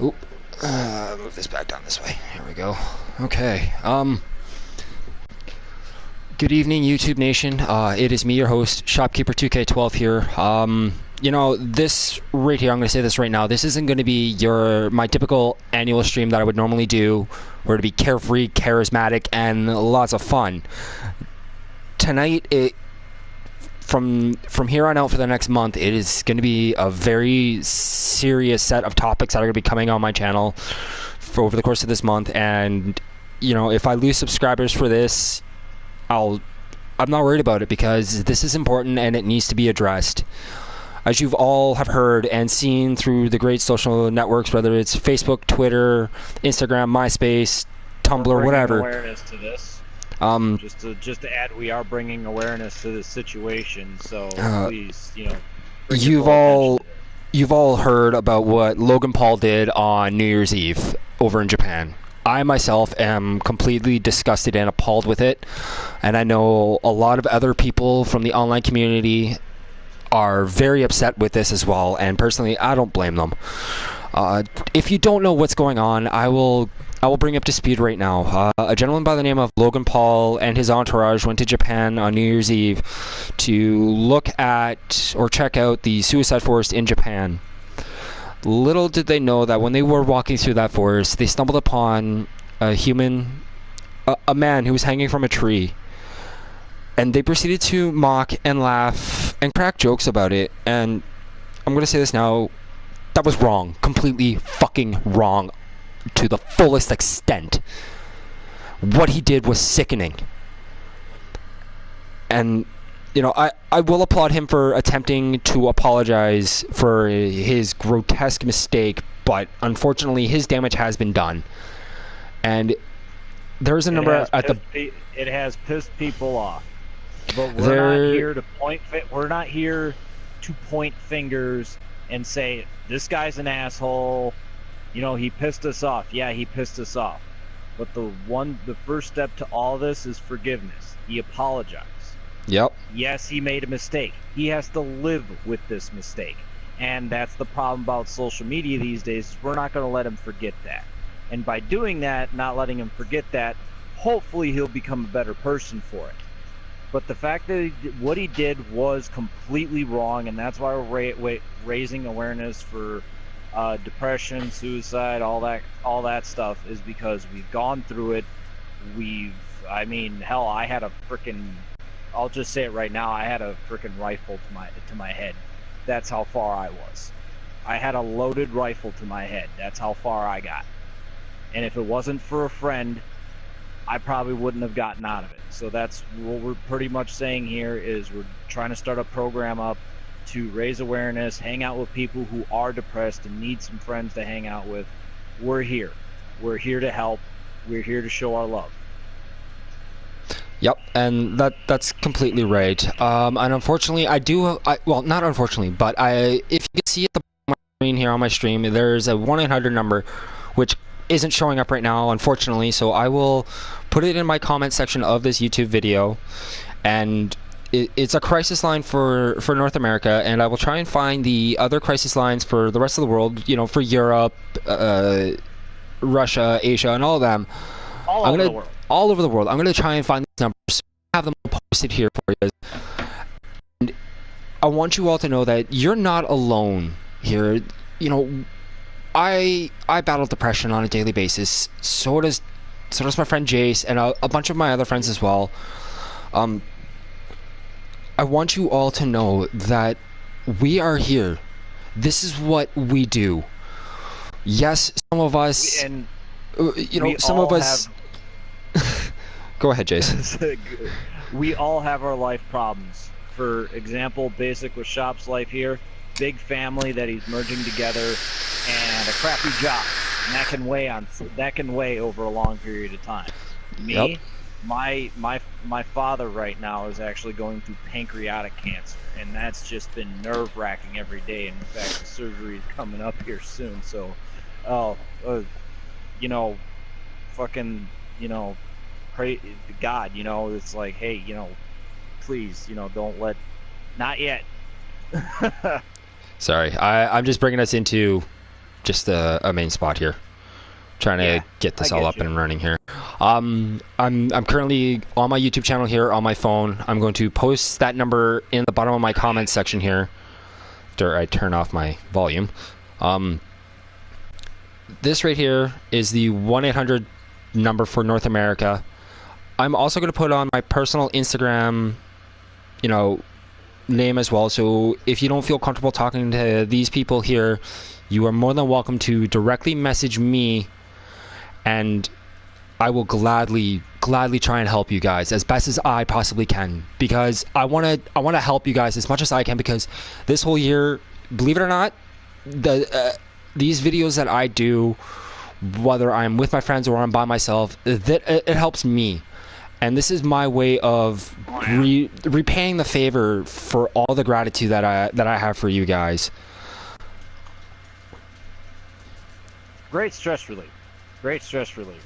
Oop. Move this back down this way. Here we go. Okay. Good evening, YouTube Nation. It is me, your host, Shopkeeper2K12 here. This right here, I'm going to say this right now. This isn't going to be my typical annual stream that I would normally do, where to be carefree, charismatic, and lots of fun. Tonight, from here on out for the next month, it is going to be a very serious set of topics that are going to be coming on my channel over the course of this month. And if I lose subscribers for this, I'm not worried about it, because this is important and it needs to be addressed. As you've all have heard and seen through the great social networks, whether it's Facebook, Twitter, Instagram, MySpace, Tumblr, whatever. Awareness to this. Just to add, we are bringing awareness to this situation. So please, you've all heard about what Logan Paul did on New Year's Eve over in Japan. I myself am completely disgusted and appalled with it, and I know a lot of other people from the online community are very upset with this as well, and personally I don't blame them. If you don't know what's going on, I will bring up to speed right now. A gentleman by the name of Logan Paul and his entourage went to Japan on New Year's Eve to look at or check out the suicide forest in Japan. Little did they know that when they were walking through that forest, they stumbled upon a man who was hanging from a tree. And they proceeded to mock and laugh and crack jokes about it. And I'm going to say this now, that was wrong. Completely fucking wrong to the fullest extent. What he did was sickening. And I will applaud him for attempting to apologize for his grotesque mistake, but unfortunately his damage has been done. And there's a number at the... It has pissed people off. But we're not here to point fingers and say, this guy's an asshole, he pissed us off. Yeah, he pissed us off. But the first step to all this is forgiveness. He apologized. Yep. Yes, he made a mistake. He has to live with this mistake. And that's the problem about social media these days, is we're not going to let him forget that. And by doing that, not letting him forget that, hopefully he'll become a better person for it. But the fact that what he did was completely wrong, and that's why we're raising awareness for depression, suicide, all that stuff, is because we've gone through it. Hell, I had a freaking... I'll just say it right now, I had a freaking rifle to my head. That's how far I was. I had a loaded rifle to my head. That's how far I got. And if it wasn't for a friend, I probably wouldn't have gotten out of it. So that's what we're pretty much saying here, is we're trying to start a program up to raise awareness, hang out with people who are depressed and need some friends to hang out with. We're here. We're here to help. We're here to show our love. Yep, and that's completely right. And unfortunately, well, not unfortunately, but if you can see at the bottom of my screen here on my stream, there's a 1-800 number, which isn't showing up right now, unfortunately, so I will put it in my comment section of this YouTube video. And it's a crisis line for North America, and I will try and find the other crisis lines for the rest of the world, for Europe, Russia, Asia, and all of them. All over the world. All over the world. I'm going to try and find these numbers, have them all posted here for you. And I want you all to know that you're not alone here. I battle depression on a daily basis. So does my friend Jace and a bunch of my other friends as well. I want you all to know that we are here. This is what we do. Yes, some of us... some of us... Go ahead, Jason. We all have our life problems. For example, Basic with Shop's life here, big family that he's merging together, and a crappy job. And that can weigh over a long period of time. Me, yep. My father right now is actually going through pancreatic cancer, and that's just been nerve-wracking every day. And in fact, the surgery is coming up here soon. So, pray to God, it's like, hey, please, don't let, not yet. Sorry, I'm just bringing us into just a main spot here. Trying to get this all up and running here. I'm currently on my YouTube channel here on my phone. I'm going to post that number in the bottom of my comments section here after I turn off my volume. This right here is the 1-800 number for North America. I'm also going to put on my personal Instagram, name as well. So if you don't feel comfortable talking to these people here, you are more than welcome to directly message me, and I will gladly try and help you guys as best as I possibly can, because I want to help you guys as much as I can, because this whole year, believe it or not, these videos that I do, whether I'm with my friends or I'm by myself, it helps me. And this is my way of repaying the favor for all the gratitude that I have for you guys. Great stress reliever. Great stress reliever.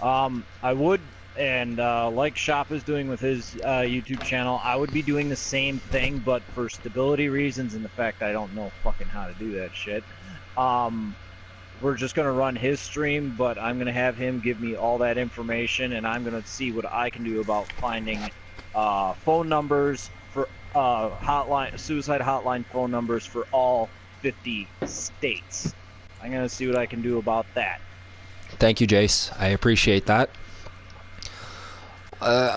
I would, and like Shop is doing with his YouTube channel, I would be doing the same thing, but for stability reasons and the fact I don't know fucking how to do that shit. We're just going to run his stream, but I'm going to have him give me all that information, and I'm going to see what I can do about finding phone numbers for suicide hotline phone numbers for all 50 states. I'm going to see what I can do about that. Thank you, Jace. I appreciate that.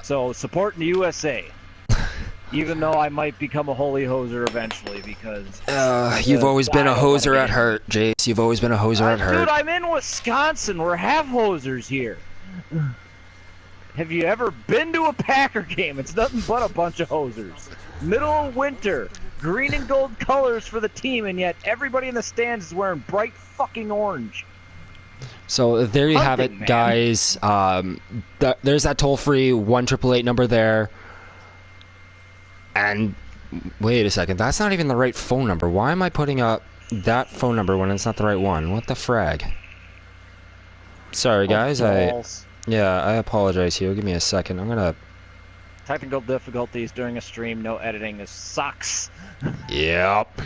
So supporting the USA, even though I might become a holy hoser eventually, because you've always been a hoser at heart, Jace. You've always been a hoser at heart. Dude, I'm in Wisconsin. We're half hosers here. Have you ever been to a Packer game? It's nothing but a bunch of hosers. Middle of winter, green and gold colors for the team, and yet everybody in the stands is wearing bright fucking orange. So there you have it, guys. There's that toll-free 1-888 number there. And wait a second, that's not even the right phone number. Why am I putting up that phone number when it's not the right one? What the frag? Sorry, guys. I apologize here. Give me a second. I'm gonna. Technical difficulties during a stream. No editing. This sucks. Yep.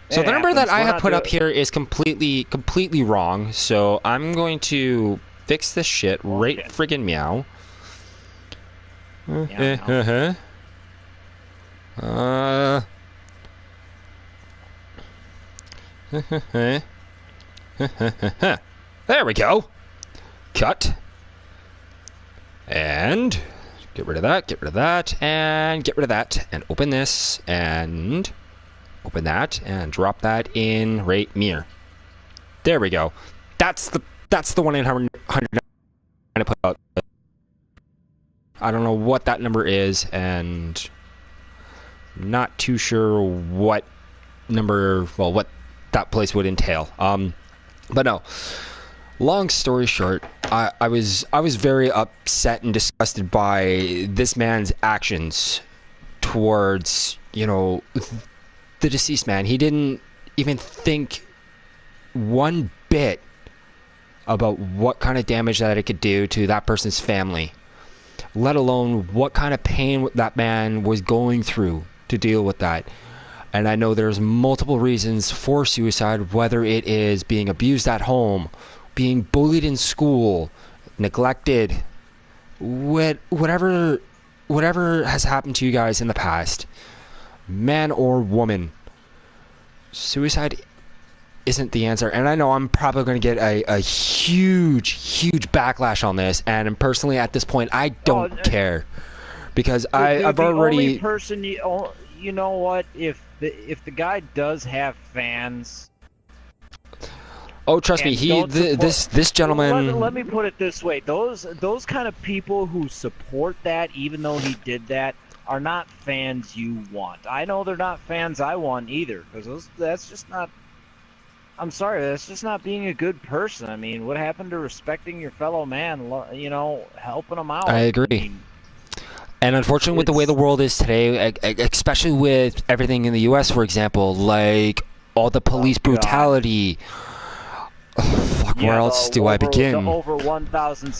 So the number that I have put up here is completely wrong. So I'm going to fix this shit right friggin' meow. There we go. Cut. And get rid of that, and get rid of that, and open this, and open that, and drop that in right here. There we go. That's the 1-800 I put out. I don't know what that number is, and not too sure what what that place would entail. But no. Long story short, I was very upset and disgusted by this man's actions towards, the deceased man. He didn't even think one bit about what kind of damage that it could do to that person's family, let alone what kind of pain that man was going through to deal with that. And I know there's multiple reasons for suicide, whether it is being abused at home, being bullied in school, neglected, whatever has happened to you guys in the past, man or woman, suicide isn't the answer. And I know I'm probably going to get a huge backlash on this, and personally at this point I don't care, because I've already... The only person you know what, if the guy does have fans... Oh, trust me, this gentleman... Let me put it this way. Those kind of people who support that, even though he did that, are not fans you want. I know they're not fans I want either, because that's just not... I'm sorry, that's just not being a good person. I mean, what happened to respecting your fellow man, helping them out? I agree. And unfortunately, with the way the world is today, especially with everything in the U.S., for example, like all the police brutality... Fuck, where else do I begin? Over 1,000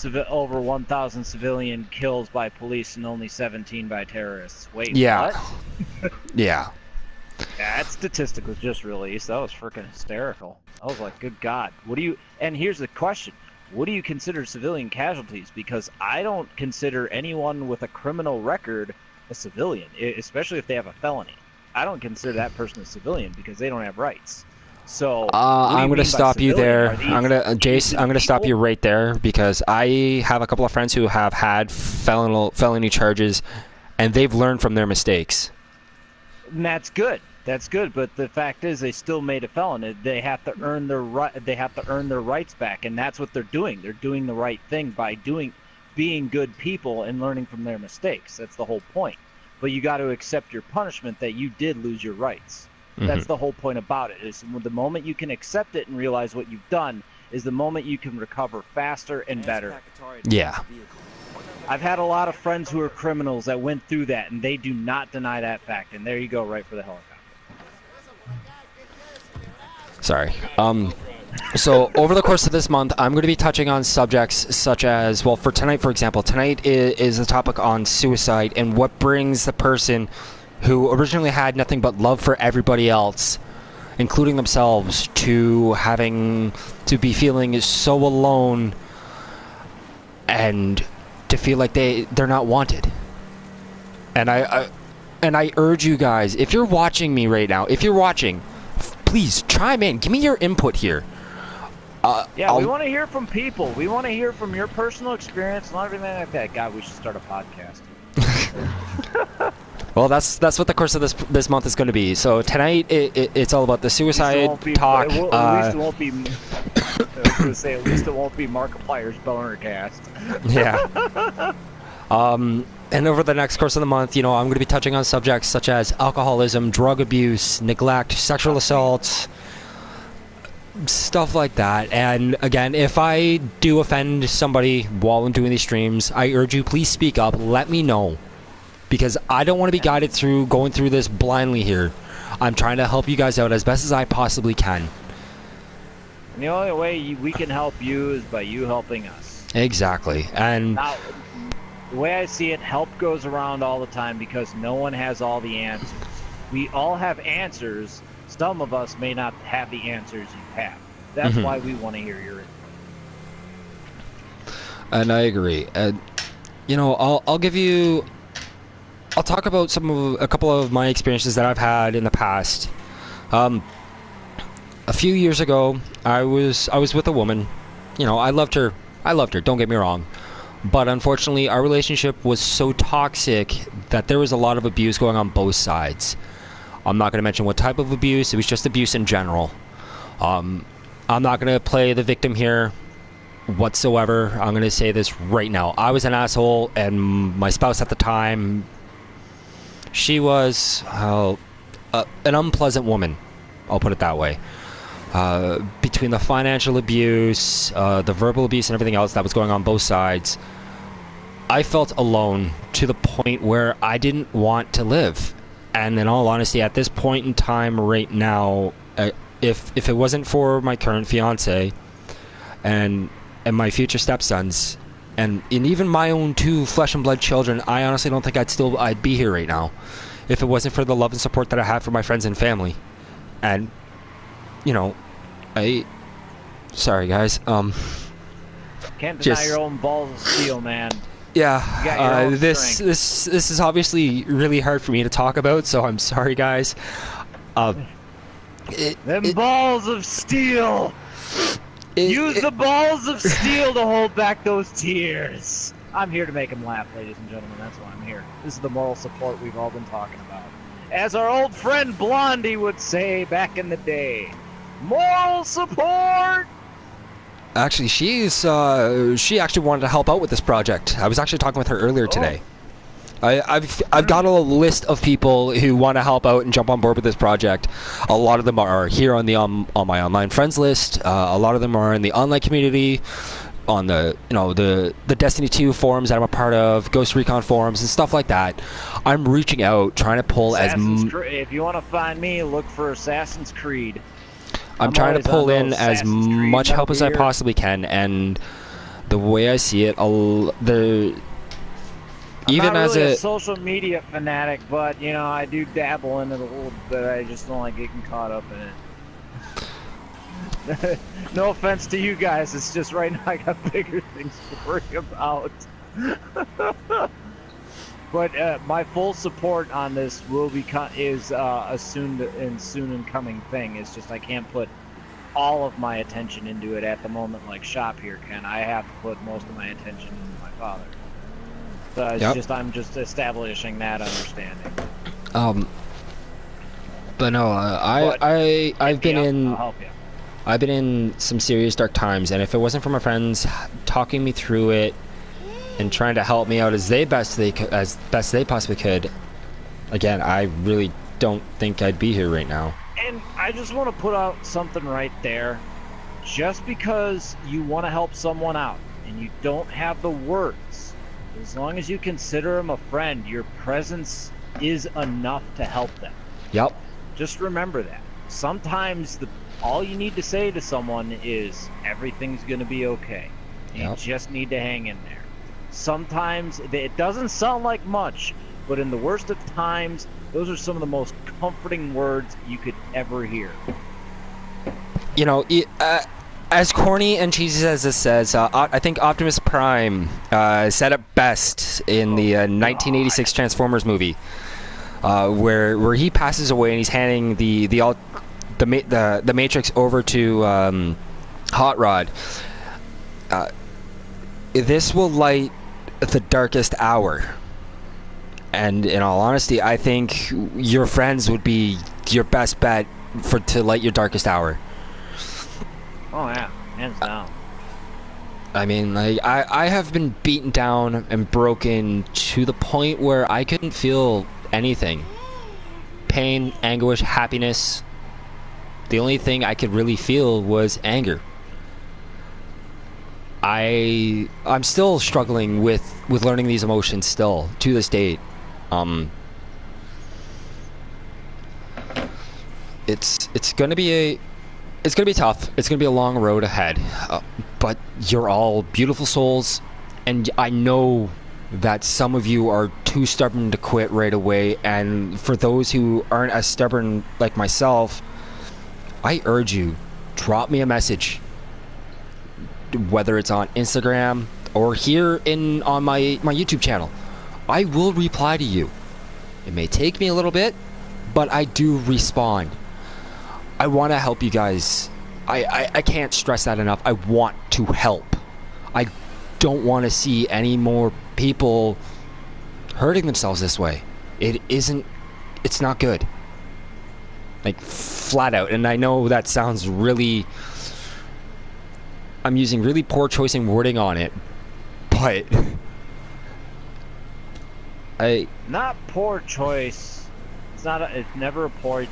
civilian kills by police and only 17 by terrorists. Wait, yeah. what? Yeah. That statistic was just released. That was freaking hysterical. I was like, good God. And here's the question. What do you consider civilian casualties? Because I don't consider anyone with a criminal record a civilian, especially if they have a felony. I don't consider that person a civilian because they don't have rights. So I'm going to stop you there. Jace, I'm going to stop you right there because I have a couple of friends who have had felony charges, and they've learned from their mistakes. And that's good. That's good. But the fact is, they still made a felon. They have to earn their They have to earn their rights back, and that's what they're doing. They're doing the right thing by being good people and learning from their mistakes. That's the whole point. But you got to accept your punishment that you did lose your rights. That's the whole point about it. Is the moment you can accept it and realize what you've done is the moment you can recover faster and better. Yeah. I've had a lot of friends who are criminals that went through that, and they do not deny that fact. And there you go, right for the helicopter. Sorry. So over the course of this month, I'm going to be touching on subjects such as, well, for tonight, for example, tonight is a topic on suicide and what brings the person who originally had nothing but love for everybody else, including themselves, to be feeling so alone and to feel like they're not wanted. And I urge you guys, if you're watching me right now, please chime in. Give me your input here. We want to hear from people. We want to hear from your personal experience and everything like that. God, we should start a podcast. Well, that's what the course of this month is going to be. So tonight, it's all about the suicide talk. At least it won't be. I was going to say, at least it won't be Markiplier's boner cast. Yeah. And over the next course of the month, I'm going to be touching on subjects such as alcoholism, drug abuse, neglect, sexual assault, stuff like that. And again, if I do offend somebody while I'm doing these streams, I urge you, please speak up. Let me know. Because I don't want to be guided through going through this blindly here. I'm trying to help you guys out as best as I possibly can. And the only way we can help you is by you helping us. Exactly. And now, the way I see it, help goes around all the time because no one has all the answers. We all have answers. Some of us may not have the answers you have. That's why we want to hear your input. And I agree. I'll talk about a couple of my experiences that I've had in the past. A few years ago, I was with a woman. I loved her. Don't get me wrong. But unfortunately, our relationship was so toxic that there was a lot of abuse going on both sides. I'm not going to mention what type of abuse. It was just abuse in general. I'm not going to play the victim here whatsoever. I'm going to say this right now. I was an asshole, and my spouse at the time, she was an unpleasant woman. I'll put it that way. Between the financial abuse, the verbal abuse, and everything else that was going on both sides, I felt alone to the point where I didn't want to live. And in all honesty, at this point in time right now, if it wasn't for my current fiance and my future stepsons, and even my own two flesh and blood children, I honestly don't think I'd be here right now if it wasn't for the love and support that I have for my friends and family. And sorry guys, can't deny your own balls of steel, man. Yeah, this is obviously really hard for me to talk about, so I'm sorry, guys. Balls of steel. Use the balls of steel to hold back those tears. I'm here to make them laugh, ladies and gentlemen. That's why I'm here. This is the moral support we've all been talking about. As our old friend Blondie would say back in the day, moral support. Actually, she actually wanted to help out with this project. I was actually talking with her earlier today. I've got a list of people who want to help out and jump on board with this project. A lot of them are here on the on my online friends list. A lot of them are in the online community, on the the Destiny 2 forums that I'm a part of, Ghost Recon forums and stuff like that. I'm reaching out, trying to pull if you want to find me, look for Assassin's Creed. I'm trying to pull in as much help as I possibly can, and the way I see it, I'm even not as really a a social media fanatic, but you know, I do dabble in it a little bit. I just don't like getting caught up in it. No offense to you guys, it's just right now I got bigger things to worry about. But my full support on this will be is a soon and coming thing. It's just I can't put all of my attention into it at the moment like Shop here can. I have to put most of my attention into my father. So it's Yep. just I'm just establishing that understanding. But no, I've been in. I'll help you. I've been in some serious dark times, and if it wasn't for my friends talking me through it and trying to help me out as best they possibly could, again, I really don't think I'd be here right now. And I just want to put out something right there. Just because you want to help someone out and you don't have the words, as long as you consider them a friend, your presence is enough to help them. Yep. Just remember that. Sometimes all you need to say to someone is, everything's going to be okay. You Yep. just need to hang in there. Sometimes, it doesn't sound like much, but in the worst of times, those are some of the most comforting words you could ever hear. You know, as corny and cheesy as this says, I think Optimus Prime said it best in the 1986 Transformers movie, where he passes away and he's handing the Matrix over to Hot Rod. This will light the darkest hour, and in all honesty, I think your friends would be your best bet to light your darkest hour. Oh yeah, hands down. I mean, like, I have been beaten down and broken to the point where I couldn't feel anything. Pain, anguish, happiness. The only thing I could really feel was anger. I'm still struggling with learning these emotions still to this date. It's gonna be tough. It's gonna be a long road ahead. But you're all beautiful souls, and I know that some of you are too stubborn to quit right away. And for those who aren't as stubborn like myself, I urge you, drop me a message, whether it's on Instagram or here on my YouTube channel. I will reply to you. It may take me a little bit, but I do respond. I want to help you guys. I can't stress that enough. I want to help. I don't want to see any more people hurting themselves this way. It's not good. Like, flat out. And I know that sounds really, I'm using really poor choice in wording on it, but Not poor choice. It's never a poor.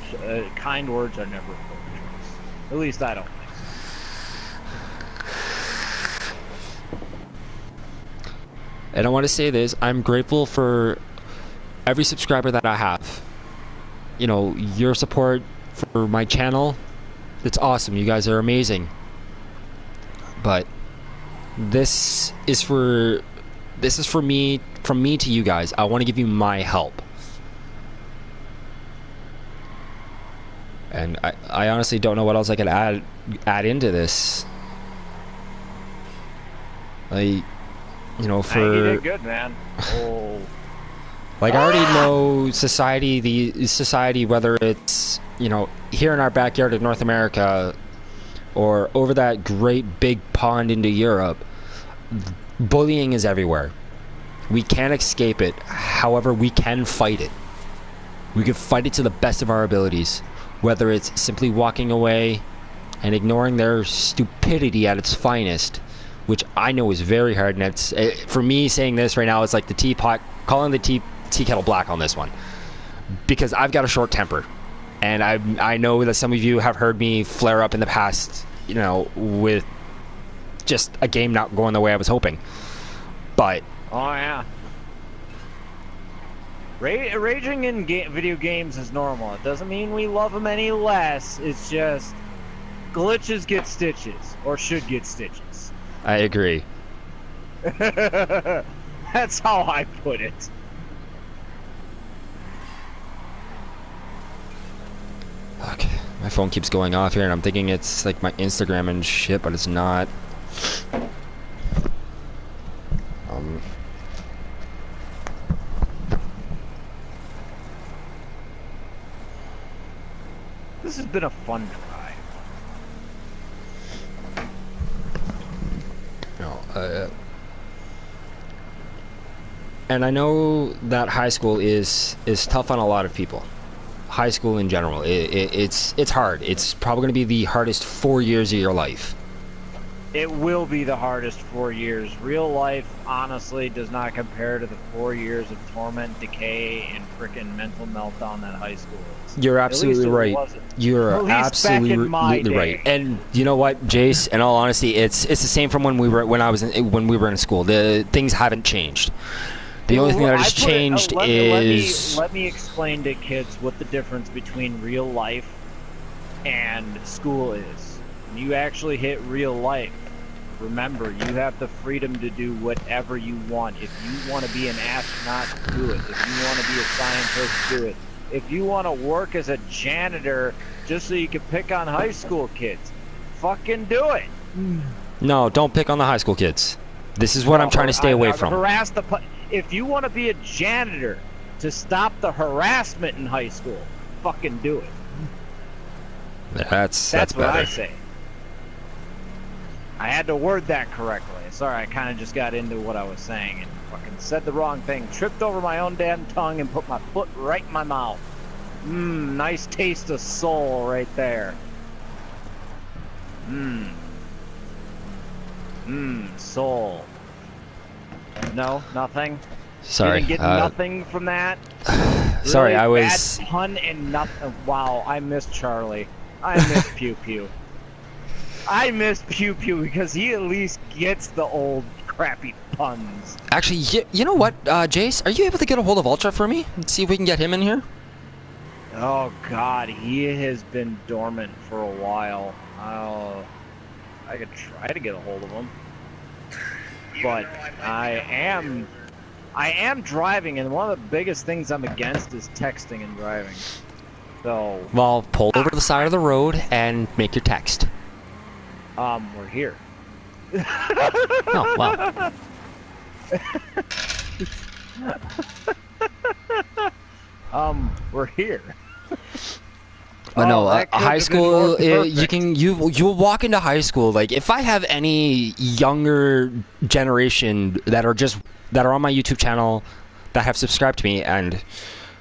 Kind words are never a poor choice. At least I don't think so. And I want to say this, I'm grateful for every subscriber that I have. You know, your support for my channel, it's awesome. You guys are amazing. But this is for me, from me to you guys. I want to give you my help. And I honestly don't know what else I could add into this. You know, you did good, man. Oh. Like, I already know society, whether it's, you know, here in our backyard of North America or over that great big pond into Europe, bullying is everywhere. We can't escape it. However, we can fight it. We can fight it to the best of our abilities, whether it's simply walking away and ignoring their stupidity at its finest, which I know is very hard. And for me saying this right now, it's like the teapot, calling the tea kettle black on this one, because I've got a short temper, and I know that some of you have heard me flare up in the past, you know, with just a game not going the way I was hoping. But Oh yeah. Raging in video games is normal. It doesn't mean we love them any less. It's just glitches get stitches, or should get stitches. I agree. That's how I put it. Okay, my phone keeps going off here, and I'm thinking it's like my Instagram and shit, but it's not. This has been a fun drive. No, and I know that high school is tough on a lot of people. High school in general, it's hard. It's probably going to be the hardest 4 years of your life. It will be the hardest 4 years. Real life, honestly, does not compare to the 4 years of torment, decay, and frickin' mental meltdown that high school is. You're absolutely right. You're absolutely right. And you know what, Jace? In all honesty, it's the same from when we were in school. The things haven't changed. The only thing that has changed is... Let me explain to kids what the difference between real life and school is. When you actually hit real life, remember, you have the freedom to do whatever you want. If you want to be an astronaut, do it. If you want to be a scientist, do it. If you want to work as a janitor just so you can pick on high school kids, fucking do it. No, don't pick on the high school kids. This is what I'm trying to stay away from. If you want to be a janitor to stop the harassment in high school, fucking do it. That's what better. I say. I had to word that correctly. Sorry, I kind of just got into what I was saying and fucking said the wrong thing. Tripped over my own damn tongue and put my foot right in my mouth. Nice taste of soul right there. Soul. No, nothing. Sorry. Didn't get nothing from that. Sorry, really I was. Bad pun and nothing. Wow, I miss Charlie. I miss Pew Pew. I miss Pew Pew because he at least gets the old crappy puns. Actually, you know what, Jace? Are you able to get a hold of Ultra for me? Let's see if we can get him in here. Oh God, he has been dormant for a while. I could try to get a hold of him, but I am driving, and one of the biggest things I'm against is texting and driving. So. Well, pull over to the side of the road and make your text. We're here. Oh, wow. We're here. But no, high school. You'll walk into high school. Like, if I have any younger generation that are on my YouTube channel that have subscribed to me, and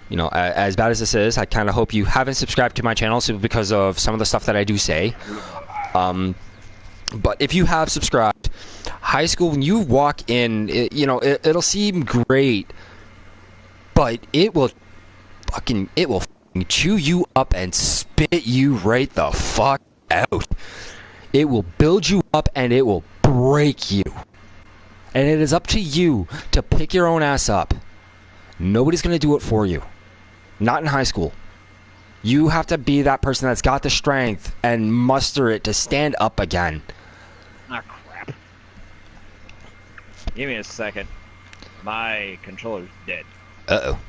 you know, as bad as this is, I kind of hope you haven't subscribed to my channel because of some of the stuff that I do say. But if you have subscribed, high school, when you walk in, it'll seem great, but it will chew you up and spit you right the fuck out. It will build you up and it will break you. And it is up to you to pick your own ass up. Nobody's going to do it for you. Not in high school. You have to be that person that's got the strength and muster it to stand up again. Ah, crap. Give me a second. My controller's dead. Uh-oh.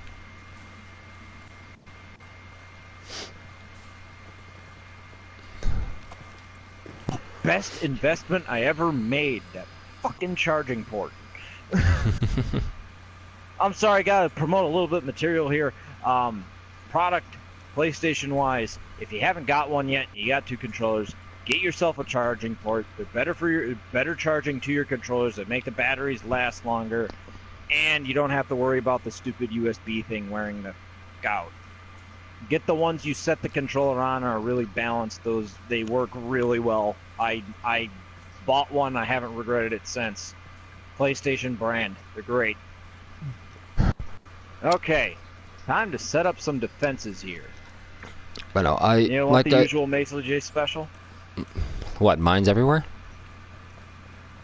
Best investment I ever made, that fucking charging port. I'm sorry, gotta promote a little bit of material here. Product, PlayStation wise, if you haven't got one yet, you got two controllers, get yourself a charging port. They're better charging to your controllers that make the batteries last longer, and you don't have to worry about the stupid USB thing wearing the out. Get the ones you set the controller on are really balanced. They work really well. I bought one. I haven't regretted it since. PlayStation brand. They're great. Okay, time to set up some defenses here. But no, you know what, the usual Mesa J special? What, mines everywhere?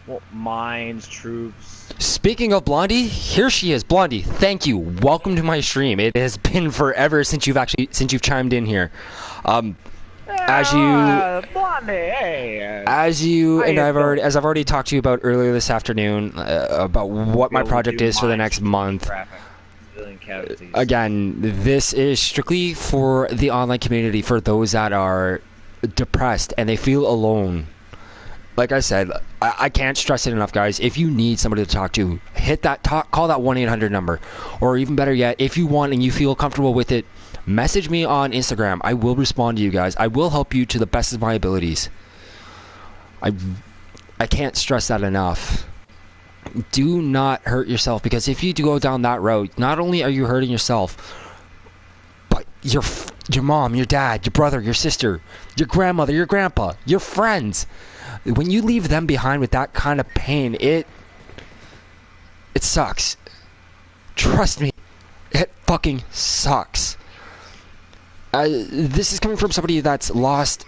Well, mines, troops. Speaking of Blondie, here she is. Blondie, thank you. Welcome to my stream. It has been forever since you've chimed in here. Blondie, Blondie, hey. As you How and you I've doing? already, as I've already talked to you about earlier this afternoon, about what my Able to project do is for the mines, next month. traffic, civilian casualties. Again, this is strictly for the online community, for those that are depressed and they feel alone. Like I said, I can't stress it enough, guys. If you need somebody to talk to, call that 1-800 number. Or even better yet, if you want and you feel comfortable with it, message me on Instagram. I will respond to you guys. I will help you to the best of my abilities. I can't stress that enough. Do not hurt yourself, because if you do go down that road, not only are you hurting yourself, but your mom, your dad, your brother, your sister, your grandmother, your grandpa, your friends. When you leave them behind with that kind of pain, it sucks. Trust me, it fucking sucks. This is coming from somebody that's lost.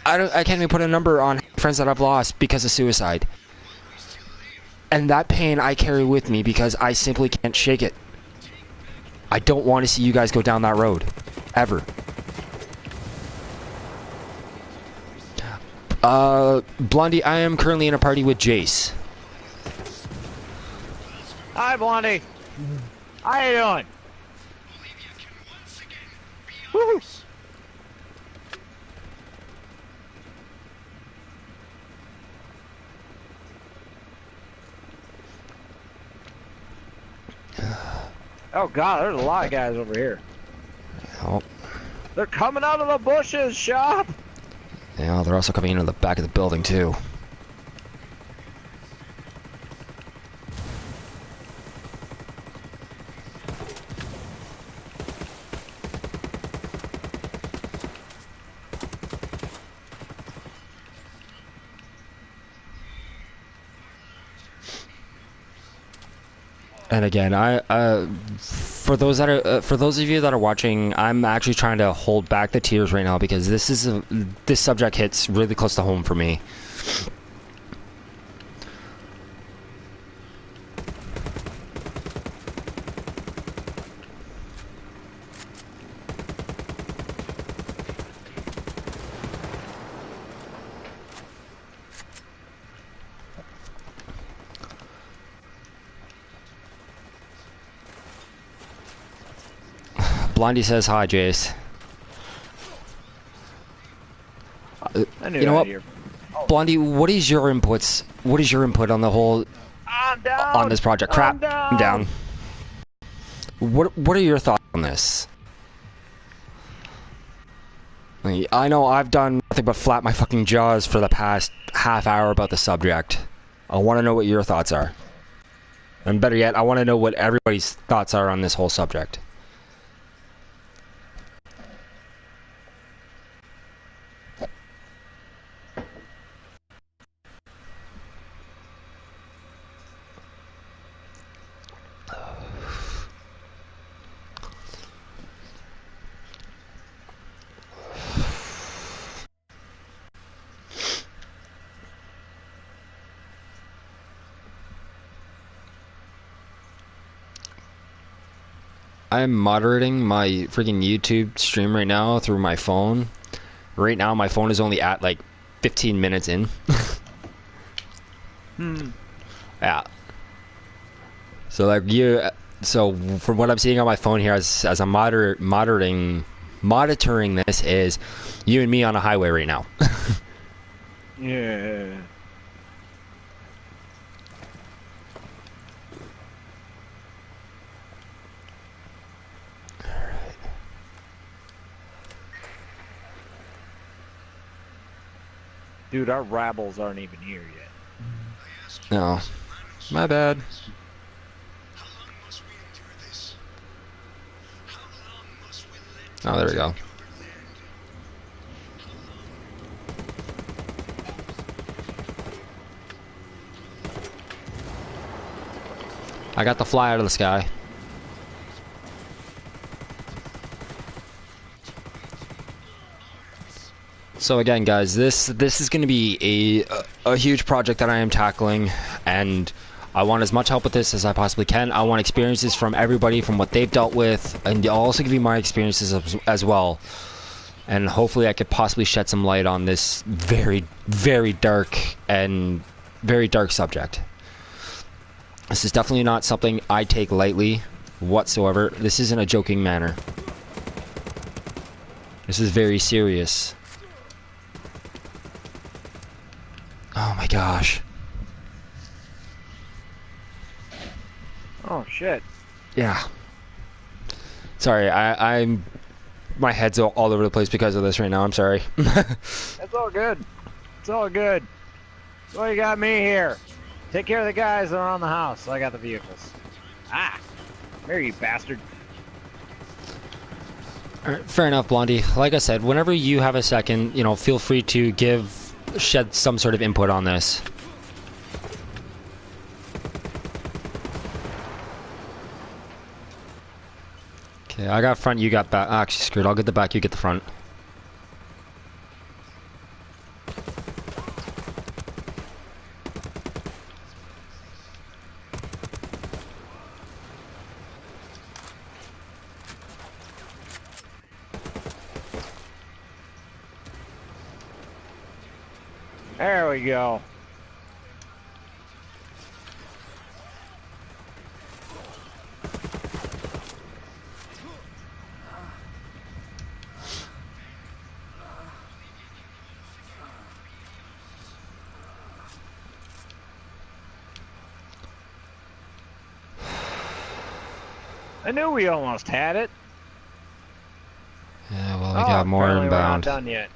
I can't even put a number on friends that I've lost because of suicide. And that pain I carry with me because I simply can't shake it. I don't want to see you guys go down that road. Ever. Blondie, I am currently in a party with Jace. Hi, Blondie. How you doing? Woo! Oh God, there's a lot of guys over here. Oh. They're coming out of the bushes, Shop. Yeah, they're also coming into the back of the building too. And again, for those of you that are watching, I'm actually trying to hold back the tears right now because this subject hits really close to home for me. Blondie says hi, Jace. You know what, Blondie? What is your inputs? What is your input on the whole on this project? Crap, I'm down. What are your thoughts on this? I know I've done nothing but flap my fucking jaws for the past half hour about the subject. I want to know what your thoughts are. And better yet, I want to know what everybody's thoughts are on this whole subject. I'm moderating my freaking YouTube stream right now through my phone. Right now, my phone is only at like 15 minutes in. Yeah. So like so from what I'm seeing on my phone here, as I'm monitoring this, is you and me on a highway right now. Yeah. Dude, our rabbles aren't even here yet. No, my bad. Oh, there we go. I got the fly out of the sky. So again, guys, this is going to be a huge project that I am tackling, and I want as much help with this as I possibly can. I want experiences from everybody, from what they've dealt with, and I'll also give you my experiences as well. and hopefully I could possibly shed some light on this very, very dark subject. This is definitely not something I take lightly whatsoever. This isn't a joking manner. This is very serious. Oh my gosh. Oh shit. Yeah. Sorry, I'm my head's all over the place because of this right now. I'm sorry. That's all good. It's all good. So you got me here. Take care of the guys that are on the house. I got the vehicles. Ah! Come here, you bastard. Alright, fair enough, Blondie. Like I said, whenever you have a second, you know, feel free to shed some sort of input on this. Okay, I got front, you got back. Actually, screwed. I'll get the back, you get the front. There we go. I knew we almost had it. Yeah, well, we got more apparently inbound. We're not done yet.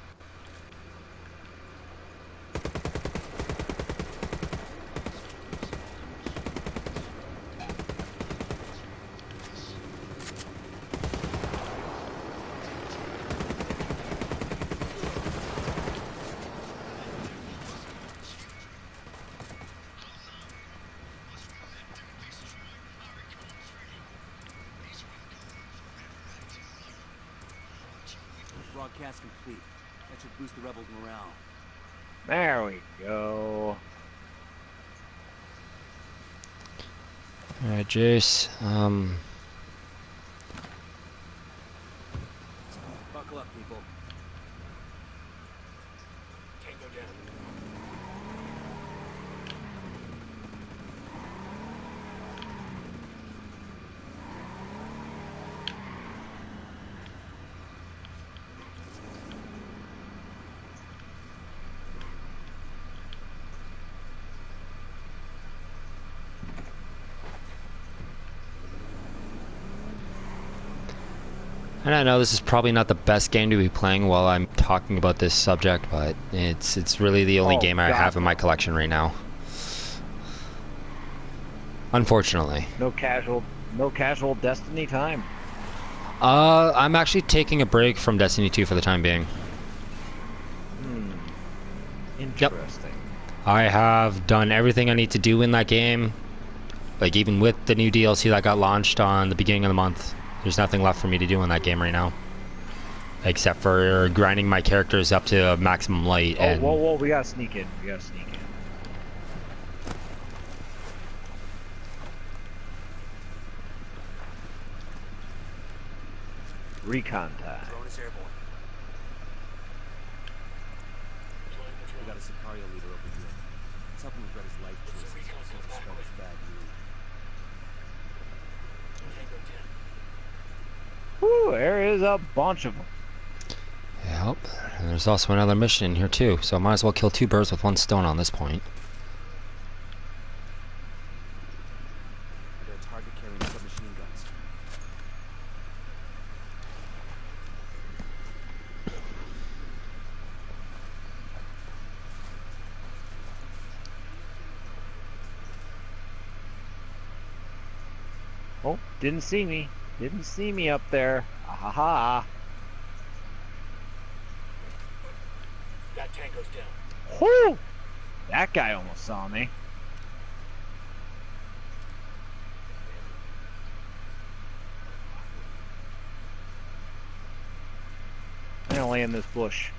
Broadcast complete. That should boost the rebels' morale. There we go. Alright, Jace. Buckle up, people. Tango down. And I know this is probably not the best game to be playing while I'm talking about this subject, but it's really the only game I have in my collection right now. Unfortunately. No casual Destiny time. I'm actually taking a break from Destiny 2 for the time being. Interesting. I have done everything I need to do in that game. Like, even with the new DLC that got launched on the beginning of the month, there's nothing left for me to do in that game right now. Except for grinding my characters up to maximum light. Oh, and whoa, we gotta sneak in. We gotta sneak in. Recon time. Drone is airborne. We got a Sicario leader over here. Let's help him regret his life choices. Spread his bad news. Whew, there is a bunch of them. Yep. And there's also another mission in here too, so I might as well kill two birds with one stone on this point. They're a target carrying submachine guns. Oh, didn't see me. Didn't see me up there. Ah ha ha. That tango's down. Whoo! That guy almost saw me. I'm gonna lay in this bush.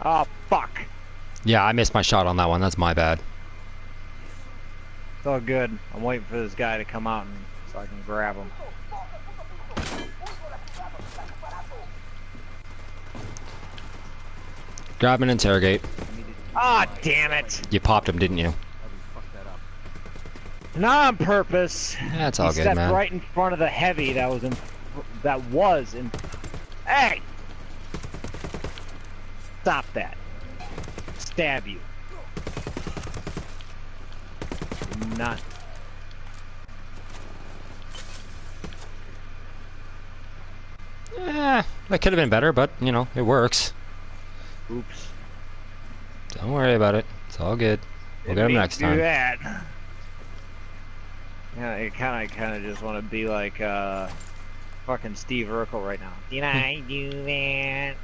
Oh, fuck. Yeah, I missed my shot on that one. That's my bad. It's all good. I'm waiting for this guy to come out so I can grab him. Grab and interrogate. Ah, damn it! You popped him, didn't you? How we fucked that up? Not on purpose. That's all He good, stepped man. right in front of the heavy that was in. Hey! Stop that. Stab you. Not. That could have been better, but, you know, it works. Oops. Don't worry about it. It's all good. We'll get him next Do time. that. Yeah, I kind of just want to be like fucking Steve Urkel right now. Did I do that?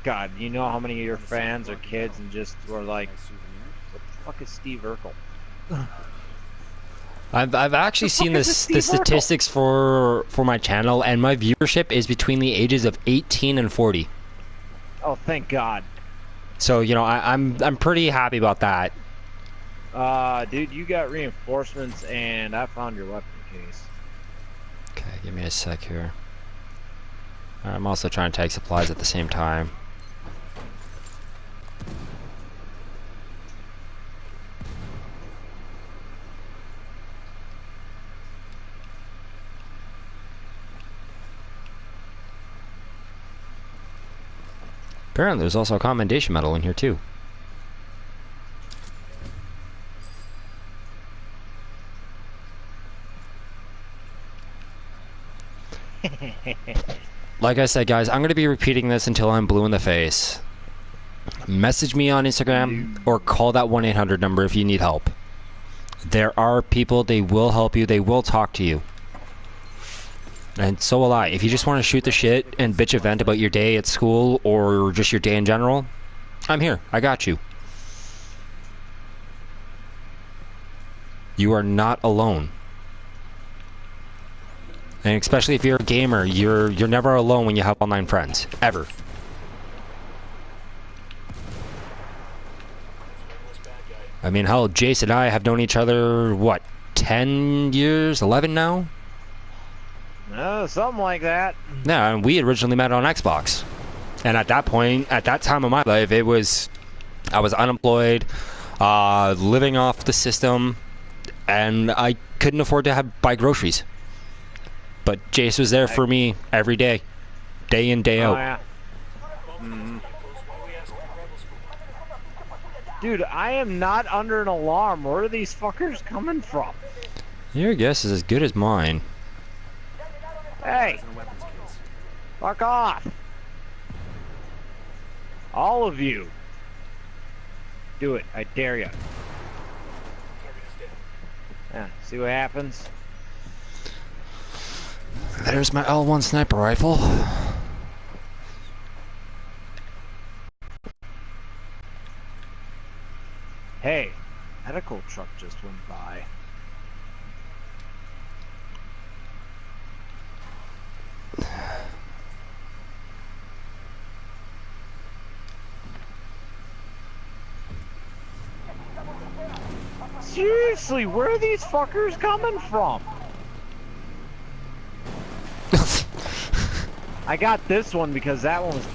God, you know how many of your fans are kids and just were like, Nice souvenir. "What the fuck is Steve Urkel?" I've actually The fuck seen is this this the Steve Urkel? statistics for my channel, and my viewership is between the ages of 18 and 40. Oh, thank God. So, you know, I'm pretty happy about that. Dude, you got reinforcements, and I found your weapon case. Okay, give me a sec here. I'm also trying to take supplies at the same time. Apparently there's also a commendation medal in here too. Like I said, guys, I'm going to be repeating this until I'm blue in the face. Message me on Instagram or call that 1-800 number if you need help. There are people, they will help you, they will talk to you. And so will I. If you just want to shoot the shit and bitch a vent about your day at school or just your day in general, I'm here. I got you. You are not alone. And especially if you're a gamer, you're never alone when you have online friends. Ever. I mean, hell, Jace and I have known each other, what, 10 years? 11 now? Something like that. Yeah, and we originally met on Xbox. And at that point, at that time of my life, I was unemployed, living off the system, and I couldn't afford to buy groceries. But Jace was there for me every day in, day out. Oh, yeah. Dude, I am not under an alarm. Where are these fuckers coming from? Your guess is as good as mine. Hey, In a weapons case. fuck off. All of you. Do it. I dare you. Yeah, see what happens? There's my L1 sniper rifle. Hey, medical truck just went by. Seriously, where are these fuckers coming from? I got this one because that one was...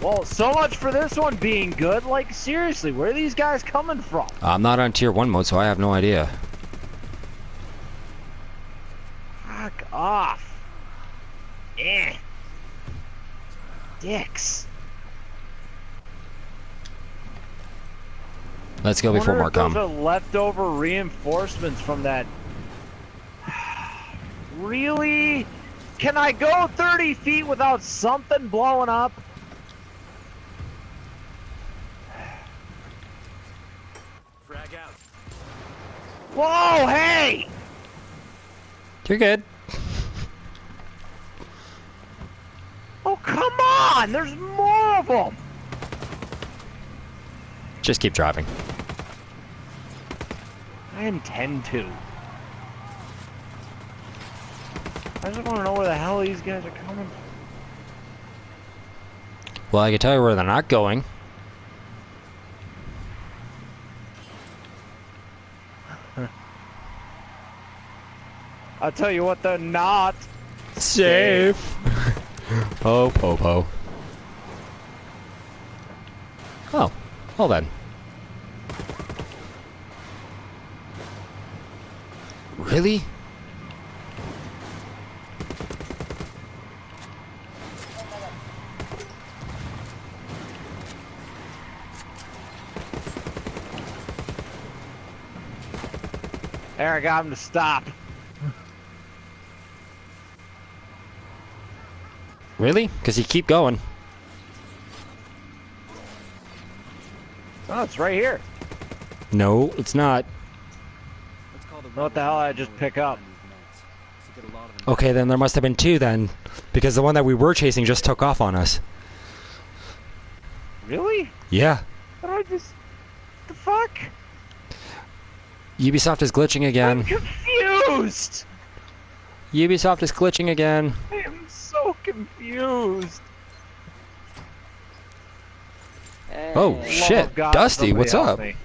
Well, so much for this one being good. Like, seriously, where are these guys coming from? I'm not on tier 1 mode, so I have no idea. Fuck off. Eh. Dicks. Let's go before more Those are come. leftover reinforcements from that. Really? Can I go 30 feet without something blowing up? Frag out. Whoa, hey! You're good. Oh, come on! There's more of them! Just keep driving. I intend to. I just want to know where the hell these guys are coming from. Well, I can tell you where they're not going. I'll tell you what, they're not. Safe. Oh, Popo. Oh, well then. Really? There, I got him to stop. Really? Because you keep going. Oh, it's right here. No, it's not. Let's call the What the hell did I just pick up? To get a lot of them. Okay, then there must have been two then. Because the one that we were chasing just took off on us. Really? Yeah. But I just... The fuck? Ubisoft is glitching again. I'm confused! Ubisoft is glitching again. I am so confused. Hey, Oh, Love shit. of God, Dusty, somebody what's help up? me.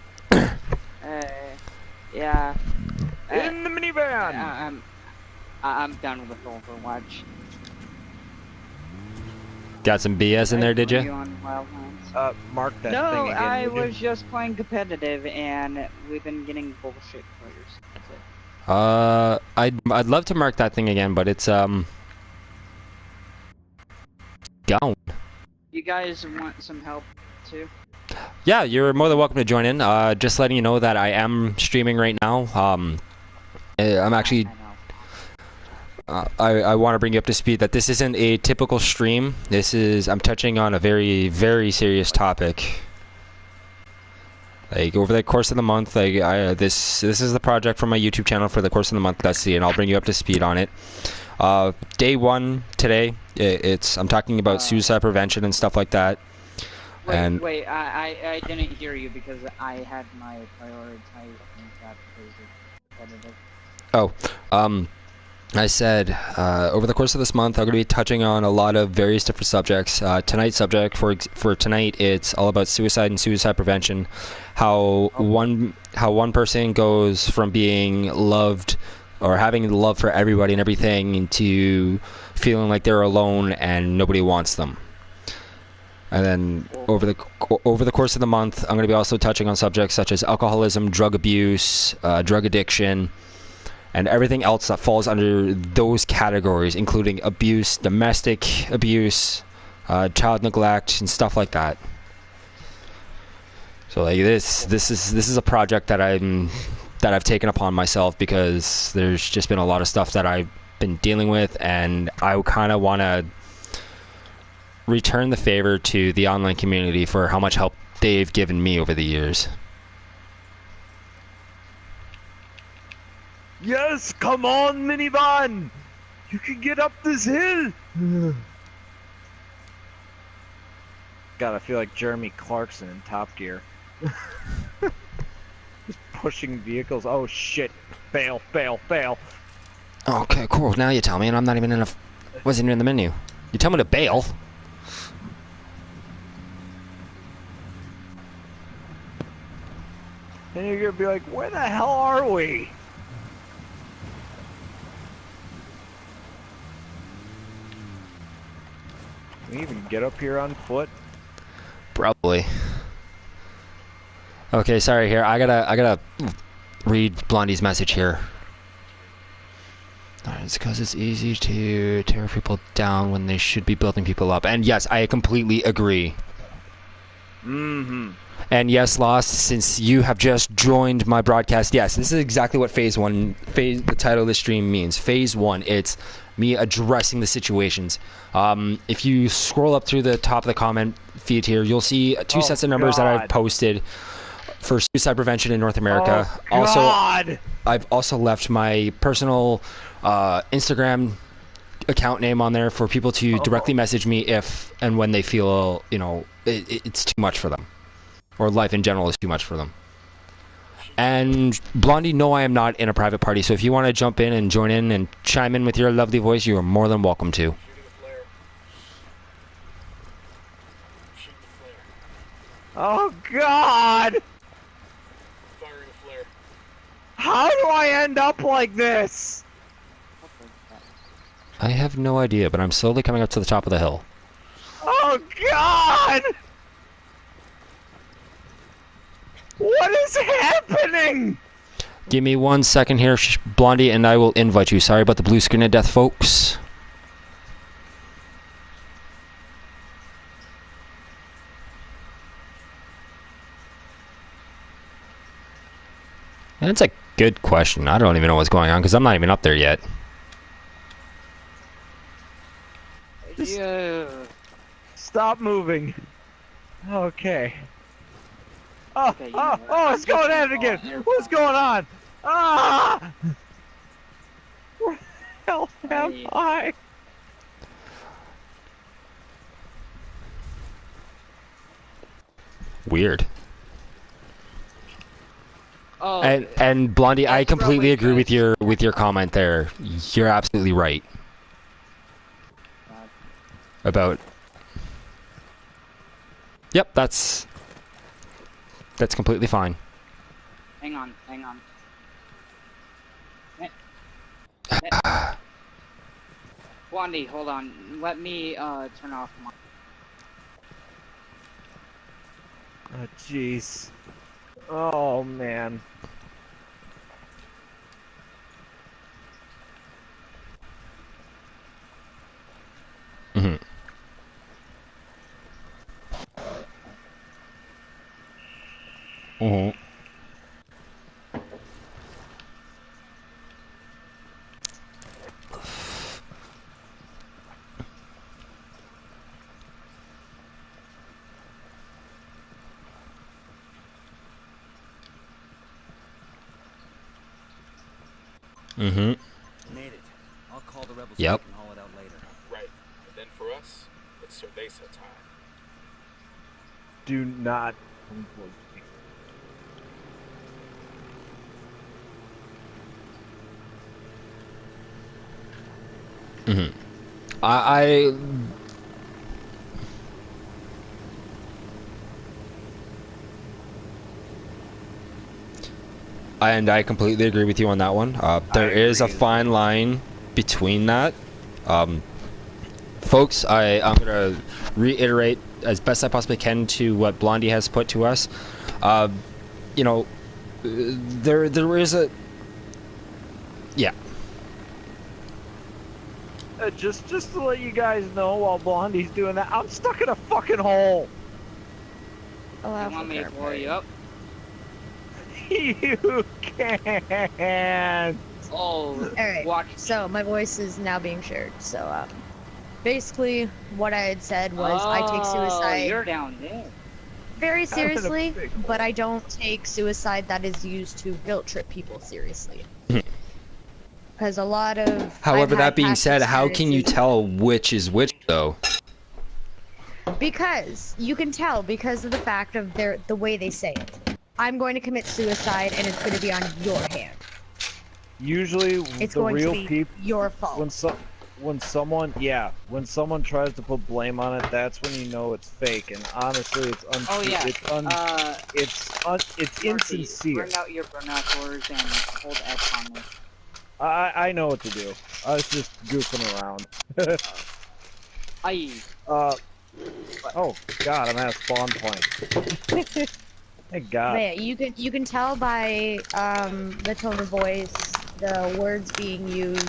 hey, yeah. In the minivan! I'm done with Overwatch. Got some BS in there, did Are you? on Wildlands? Mark that No, thing again. I would you? was just playing competitive, and we've been getting bullshit players. That's it. I'd love to mark that thing again, but it's gone. You guys want some help too? Yeah, you're more than welcome to join in. Just letting you know that I am streaming right now. I'm actually. I know. I want to bring you up to speed that this isn't a typical stream. I'm touching on a very, very serious topic. Like over the course of the month, this is the project for my YouTube channel for the course of the month. Let's see, and I'll bring you up to speed on it. Day one today, I'm talking about suicide prevention and stuff like that. Wait, I didn't hear you because I had my prioritized that because of competitive. I said, over the course of this month, I'm going to be touching on a lot of various different subjects. Tonight's subject for tonight, it's all about suicide and suicide prevention. How one person goes from being loved or having love for everybody and everything into feeling like they're alone and nobody wants them. And then over the course of the month, I'm going to be also touching on subjects such as alcoholism, drug abuse, drug addiction, and everything else that falls under those categories, including abuse, domestic abuse, child neglect, and stuff like that. So like this is a project that I've taken upon myself because there's just been a lot of stuff that I've been dealing with, and I kind of want to return the favor to the online community for how much help they've given me over the years. Yes, come on, minivan! You can get up this hill! God, I feel like Jeremy Clarkson in Top Gear. Just pushing vehicles. Oh shit. Fail, fail, fail. Okay, cool. Now you tell me, and I'm not even wasn't even in the menu. You tell me to bail. And you're gonna be like, where the hell are we? Can we even get up here on foot? Probably. Okay, sorry here. I gotta read Blondie's message here. It's because it's easy to tear people down when they should be building people up. And yes, I completely agree. Mm-hmm. And yes, Lost, since you have just joined my broadcast, yes, this is exactly what the title of the stream means. Phase 1, it's me addressing the situations. If you scroll up through the top of the comment feed here, you'll see two sets of numbers that I've posted for suicide prevention in North America. I've also left my personal Instagram account name on there for people to directly message me if and when they feel, it's too much for them. Or life in general is too much for them. And Blondie, no, I am not in a private party, so if you want to jump in and join in and chime in with your lovely voice, you are more than welcome to. Oh God! How do I end up like this? I have no idea, but I'm slowly coming up to the top of the hill. Oh God! What is happening? Give me 1 second here, Blondie, and I will invite you. Sorry about the blue screen of death, folks. That's a good question. I don't even know what's going on because I'm not even up there yet. Yeah. Stop moving. Okay. Oh, Okay, you know what? oh, it's going at it again. What's going on? Ah! Where the hell am I? Weird. Oh, And Blondie, I that's completely agree probably with your comment there. You're absolutely right about. Yep, that's completely fine. hang on. Blondie, hold on. Let me turn off my. Oh, jeez. Oh, man. Mm-hmm. Mm-hmm. Mm-hmm. Made it. I'll call the rebels Yep. and haul it out later. Right. And then for us, it's Cerveza time. Do not come close to me. Mm-hmm. I and I completely agree with you on that one. There is a fine line between that. Folks, I'm going to reiterate as best I possibly can to what Blondie has put to us. You know, there is a... Yeah. Just to let you guys know, while Blondie's doing that, I'm stuck in a fucking hole. You want me to blow you up? You can't. Oh, Alright, watch. so my voice is now being shared. So, basically, what I had said was I take Oh, suicide you're down there. very seriously, big but I don't take suicide that is used to guilt trip people seriously. Because a lot of... However, I've had that being past said, how can you experiences- tell which is which, though? Because you can tell because of the fact of the way they say it. I'm going to commit suicide, and it's going to be on your hand. Usually, It's the going real to be people, your fault. when someone tries to put blame on it, that's when you know it's fake. And honestly, it's Oh yeah. it's Marky, insincere. bring out your binoculars and hold X on me. I know what to do. I was just goofing around. Aye. Oh God, I'm at a spawn point. Thank God. But yeah, you can tell by the tone of voice, the words being used.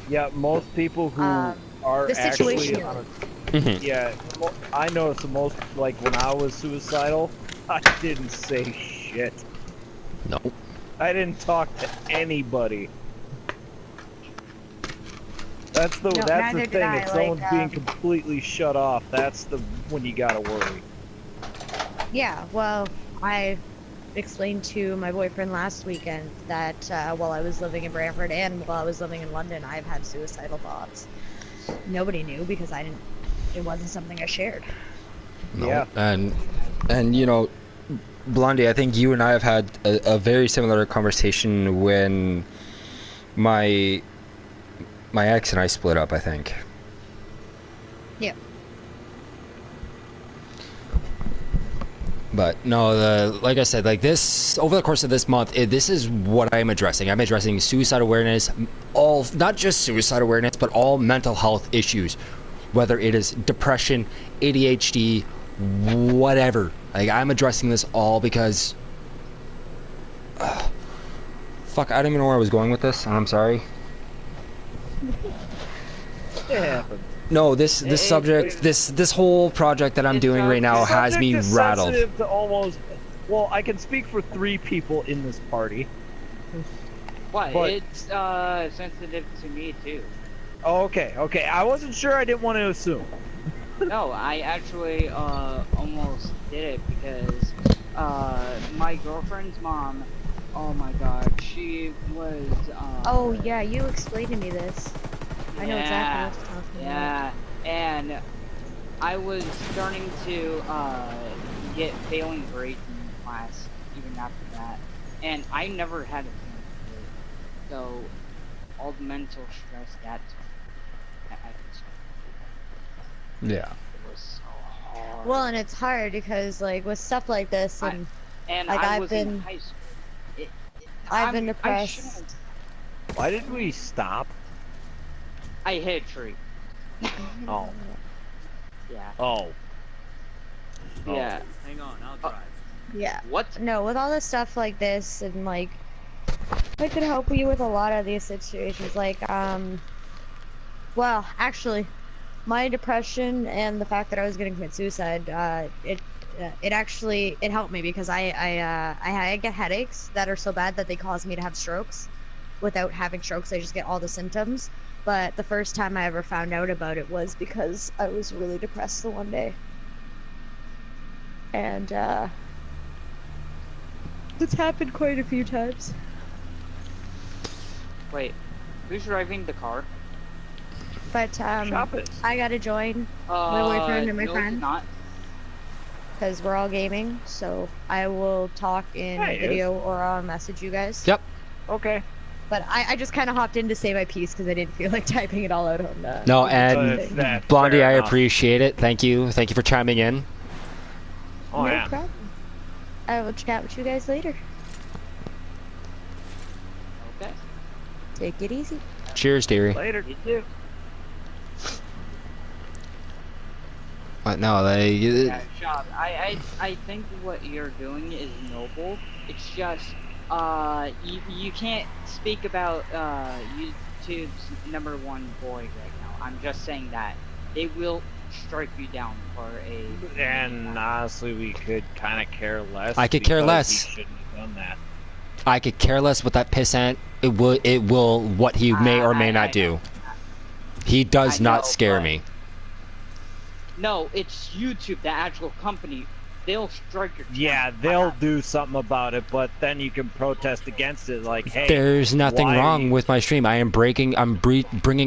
Yeah, most people who are the actually situation on yeah, I noticed the most, like, when I was suicidal, I didn't say shit. No. I didn't talk to anybody. That's the neither did thing. I, If someone's like, being completely shut off, that's when you gotta worry. Yeah, well, I explained to my boyfriend last weekend that while I was living in Brantford and while I was living in London, I've had suicidal thoughts. Nobody knew because it wasn't something I shared. No. Yeah. And you know, Blondie, I think you and I have had a very similar conversation when my ex and I split up, I think. Yeah. But no, like I said, like this over the course of this month, this is what I'm addressing. I'm addressing suicide awareness, not just suicide awareness, but all mental health issues, whether it is depression, ADHD, whatever. Like I'm addressing this all because, fuck, I don't even know where I was going with this. I'm sorry. It happened. No, this subject, this whole project that I'm doing right now has me rattled. Sensitive to almost, well, I can speak for 3 people in this party. What? But, It's sensitive to me too. okay. I wasn't sure. I didn't want to assume. No, I actually almost did it because my girlfriend's mom. Oh my God, she was. Oh yeah, you explained to me this. I know exactly what you're talking about. Yeah, and I was starting to get failing grades in class even after that, and I never had a feeling grade. So all the mental stress that I could. Yeah. It was so hard. Well, and it's hard because like with stuff like this, and like I I've was been, in high school. I've been depressed. Why did we stop? I hit a tree. Oh. Yeah. Oh. Yeah. Hang on, I'll drive. Yeah. What? No, with all the stuff like this, and like, I could help you with a lot of these situations. Like, well, actually, my depression and the fact that I was gonna commit suicide, it actually helped me because I get headaches that are so bad that they cause me to have strokes. Without having strokes, I just get all the symptoms. But the first time I ever found out about it was because I was really depressed the one day. And, it's happened quite a few times. Wait, who's driving the car? But, Shop it. I gotta join my boyfriend and my no, friend. Not. Because we're all gaming, so I will talk in Hey, video or I'll message you guys. Yep. Okay. But I just kind of hopped in to say my piece because I didn't feel like typing it all out on the... No, and That's Blondie, fair I enough. appreciate it. Thank you for chiming in. Oh, no yeah. problem. I will chat with you guys later. Okay. Take it easy. Cheers, dearie. Later. You too. But no, Yeah, Shop. I think what you're doing is noble. It's just you can't speak about YouTube's #1 boy right now. I'm just saying that they will strike you down for a. And honestly, we could kind of care less. I could care because less. He shouldn't have done that. I could care less what that pissant. It will what he may or may not do. He does I know, not scare but- me. No, it's YouTube, the actual company. They'll strike your. Yeah, they'll do something about it, but then you can protest against it. Like, hey, There's nothing why are wrong you- with my stream. I'm bringing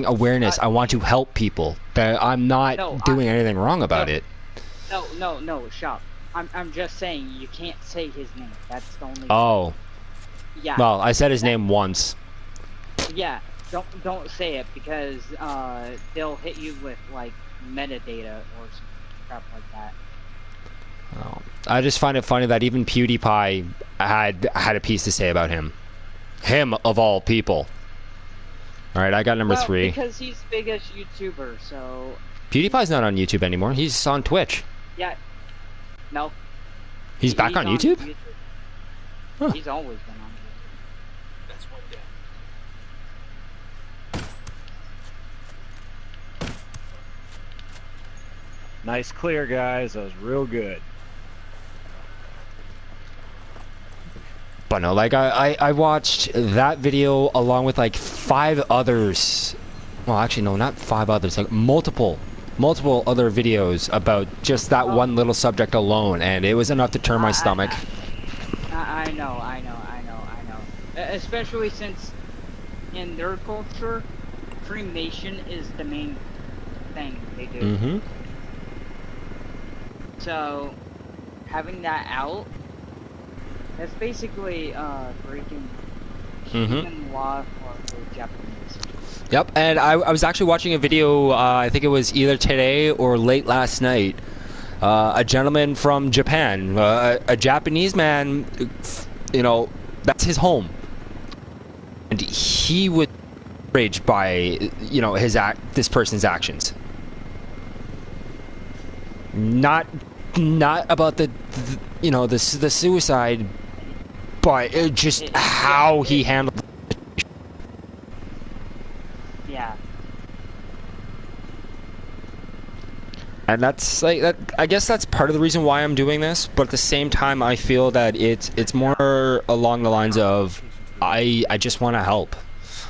awareness. I want to help people. I'm not No, doing anything wrong about no. it. No, Shop. I'm just saying you can't say his name. That's the only. Oh, Yeah. well, I said his name once. Yeah. Don't say it because they'll hit you with like metadata or some crap like that. Oh, I just find it funny that even PewDiePie had a piece to say about him. Him of all people. All right, I got number 3. Because he's biggest YouTuber, so PewDiePie's not on YouTube anymore. He's on Twitch. yeah. No. He's back on YouTube? Huh. He's always been on YouTube. That's one down. Nice clear, guys. That was real good. But no, like I watched that video along with like 5 others. Well, actually no, not 5 others. Like multiple other videos about just that one little subject alone, and it was enough to turn my stomach. I know. Especially since in their culture, cremation is the main thing they do. Mm-hmm. So, having that out, that's basically breaking human law for the Japanese. Yep, and I was actually watching a video, I think it was either today or late last night, a gentleman from Japan, a Japanese man, you know, that's his home. And he was outraged by, you know, this person's actions. Not about the you know, the suicide, but just how he handled. Yeah. And that's like that. I guess that's part of the reason why I'm doing this. But at the same time, I feel that it's more along the lines of I just want to help.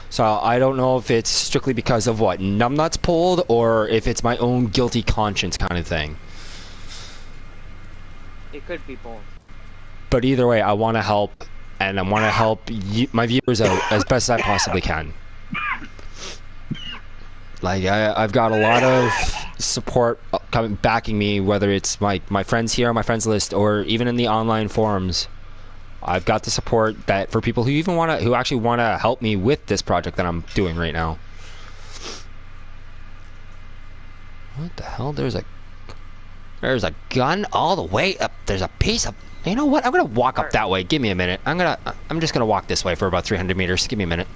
So I don't know if it's strictly because of what numbnuts pulled, or if it's my own guilty conscience kind of thing. It could be both. But either way, I want to help, and I want to help my viewers out as best as I possibly can. Like I've got a lot of support backing me, whether it's my friends here on my friends list or even in the online forums. I've got the support that for people who actually want to help me with this project that I'm doing right now. What the hell? There's a gun all the way up. There's a piece of. You know what? I'm gonna walk up that way. Give me a minute. I'm just gonna walk this way for about 300 meters. Give me a minute.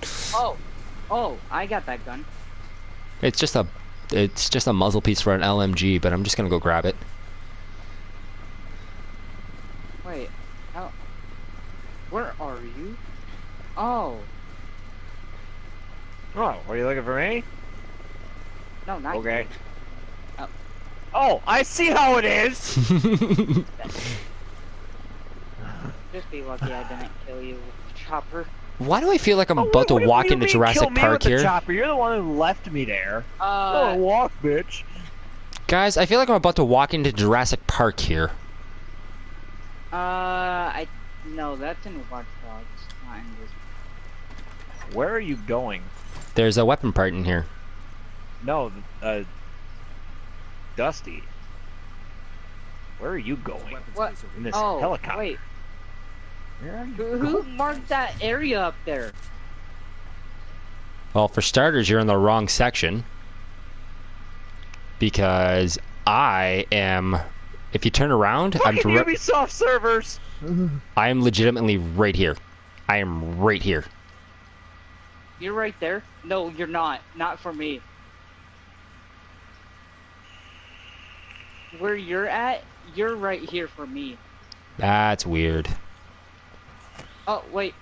Oh, I got that gun. It's just a muzzle piece for an LMG, but I'm just gonna go grab it. Wait, where are you? Oh. Oh, are you looking for me? No, not Okay. you. Oh, I see how it is! Just be lucky I didn't kill you with the chopper. Why do I feel like I'm about to walk into Jurassic Park here? Chopper? You're the one who left me there. Oh, walk, bitch. Guys, I feel like I'm about to walk into Jurassic Park here. No, that's in Watch Dogs, not in this. Where are you going? There's a weapon part in here. No, Dusty. Where are you going? What? In this Oh, helicopter. wait. Where are you Who marked that area up there? Well, for starters, you're in the wrong section. Because I am... If you turn around, Fucking Ubisoft servers! I am legitimately right here. I am right here. You're right there? No, you're not. Not for me. Where you're at, you're right here for me. That's weird. Oh, wait.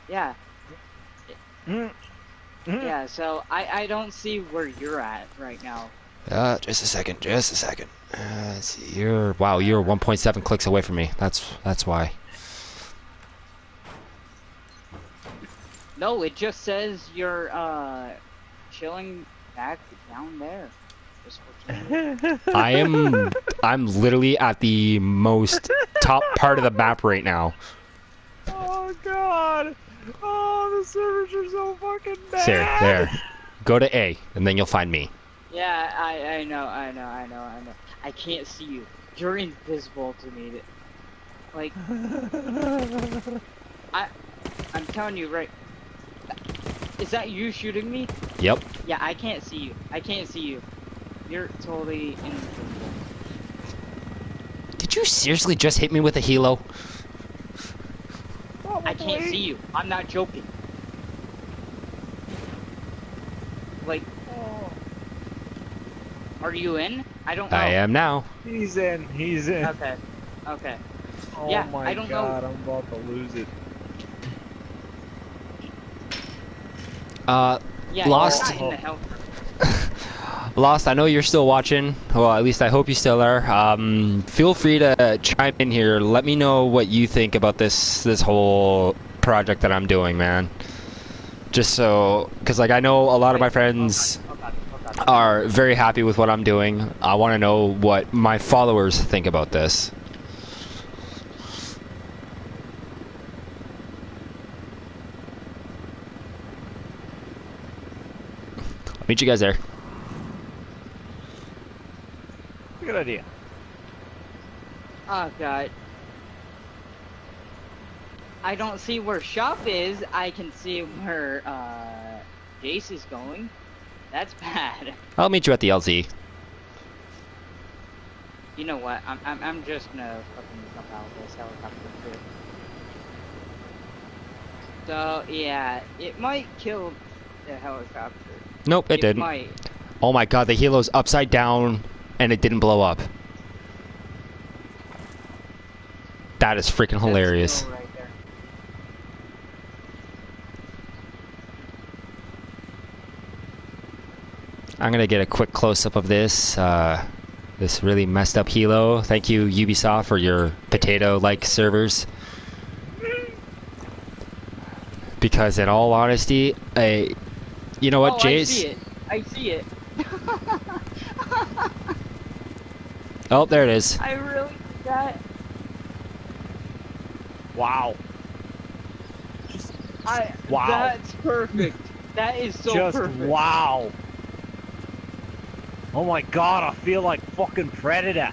Yeah. Yeah, so I don't see where you're at right now. Just a second. Let's see. You're 1.7 clicks away from me. That's why. No, it just says you're chilling back down there. I'm literally at the most top part of the map right now. Oh god! Oh, the servers are so fucking bad! There. Go to A, and then you'll find me. Yeah, I know. I can't see you. You're invisible to me. Like, I'm telling you right. Is that you shooting me? Yep. Yeah, I can't see you. You're totally invisible. Did you seriously just hit me with a helo? I can't see you. I'm not joking. Like, are you in? I don't know. I am now. He's in. Okay. Oh yeah, my I don't god, know. I'm about to lose it. Yeah, Lost. you're not in the hell. Lost, I know you're still watching. Well, at least I hope you still are. Feel free to chime in here. Let me know what you think about this whole project that I'm doing, man. Just so, because like I know a lot of my friends are very happy with what I'm doing. I want to know what my followers think about this. I'll meet you guys there. Good idea. Oh god. I don't see where shop is. I can see where Jace is going. That's bad. I'll meet you at the LZ. You know what? I'm just gonna fucking jump out of this helicopter too. So yeah, it might kill the helicopter. Nope, it didn't. Might. Oh my god, the helo's upside down and it didn't blow up. That is freaking hilarious. That's still right there. I'm gonna get a quick close-up of this. This really messed up helo. Thank you, Ubisoft, for your potato-like servers. Because in all honesty, you know what, Oh, Jace? I see it. Oh, there it is. I really did that. Wow. Wow. That's perfect. That is so Just perfect. wow. Oh my god, I feel like fucking Predator.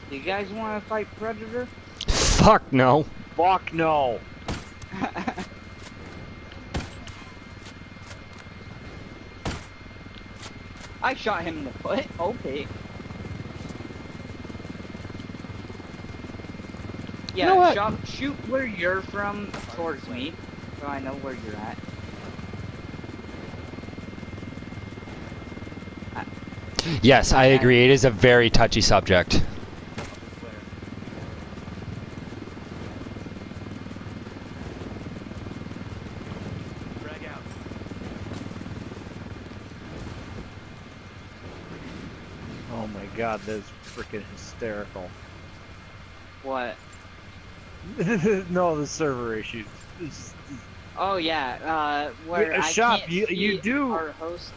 Do you guys want to fight Predator? Fuck no. Fuck no. I shot him in the foot. Okay. Yeah, know what? shoot where you're from towards me, so I know where you're at. Yes, I agree. It is a very touchy subject. Drag out. Oh my god, that's freaking hysterical. What? No, the server issues. It's- Oh yeah, where I Shop, can't you see do- our host.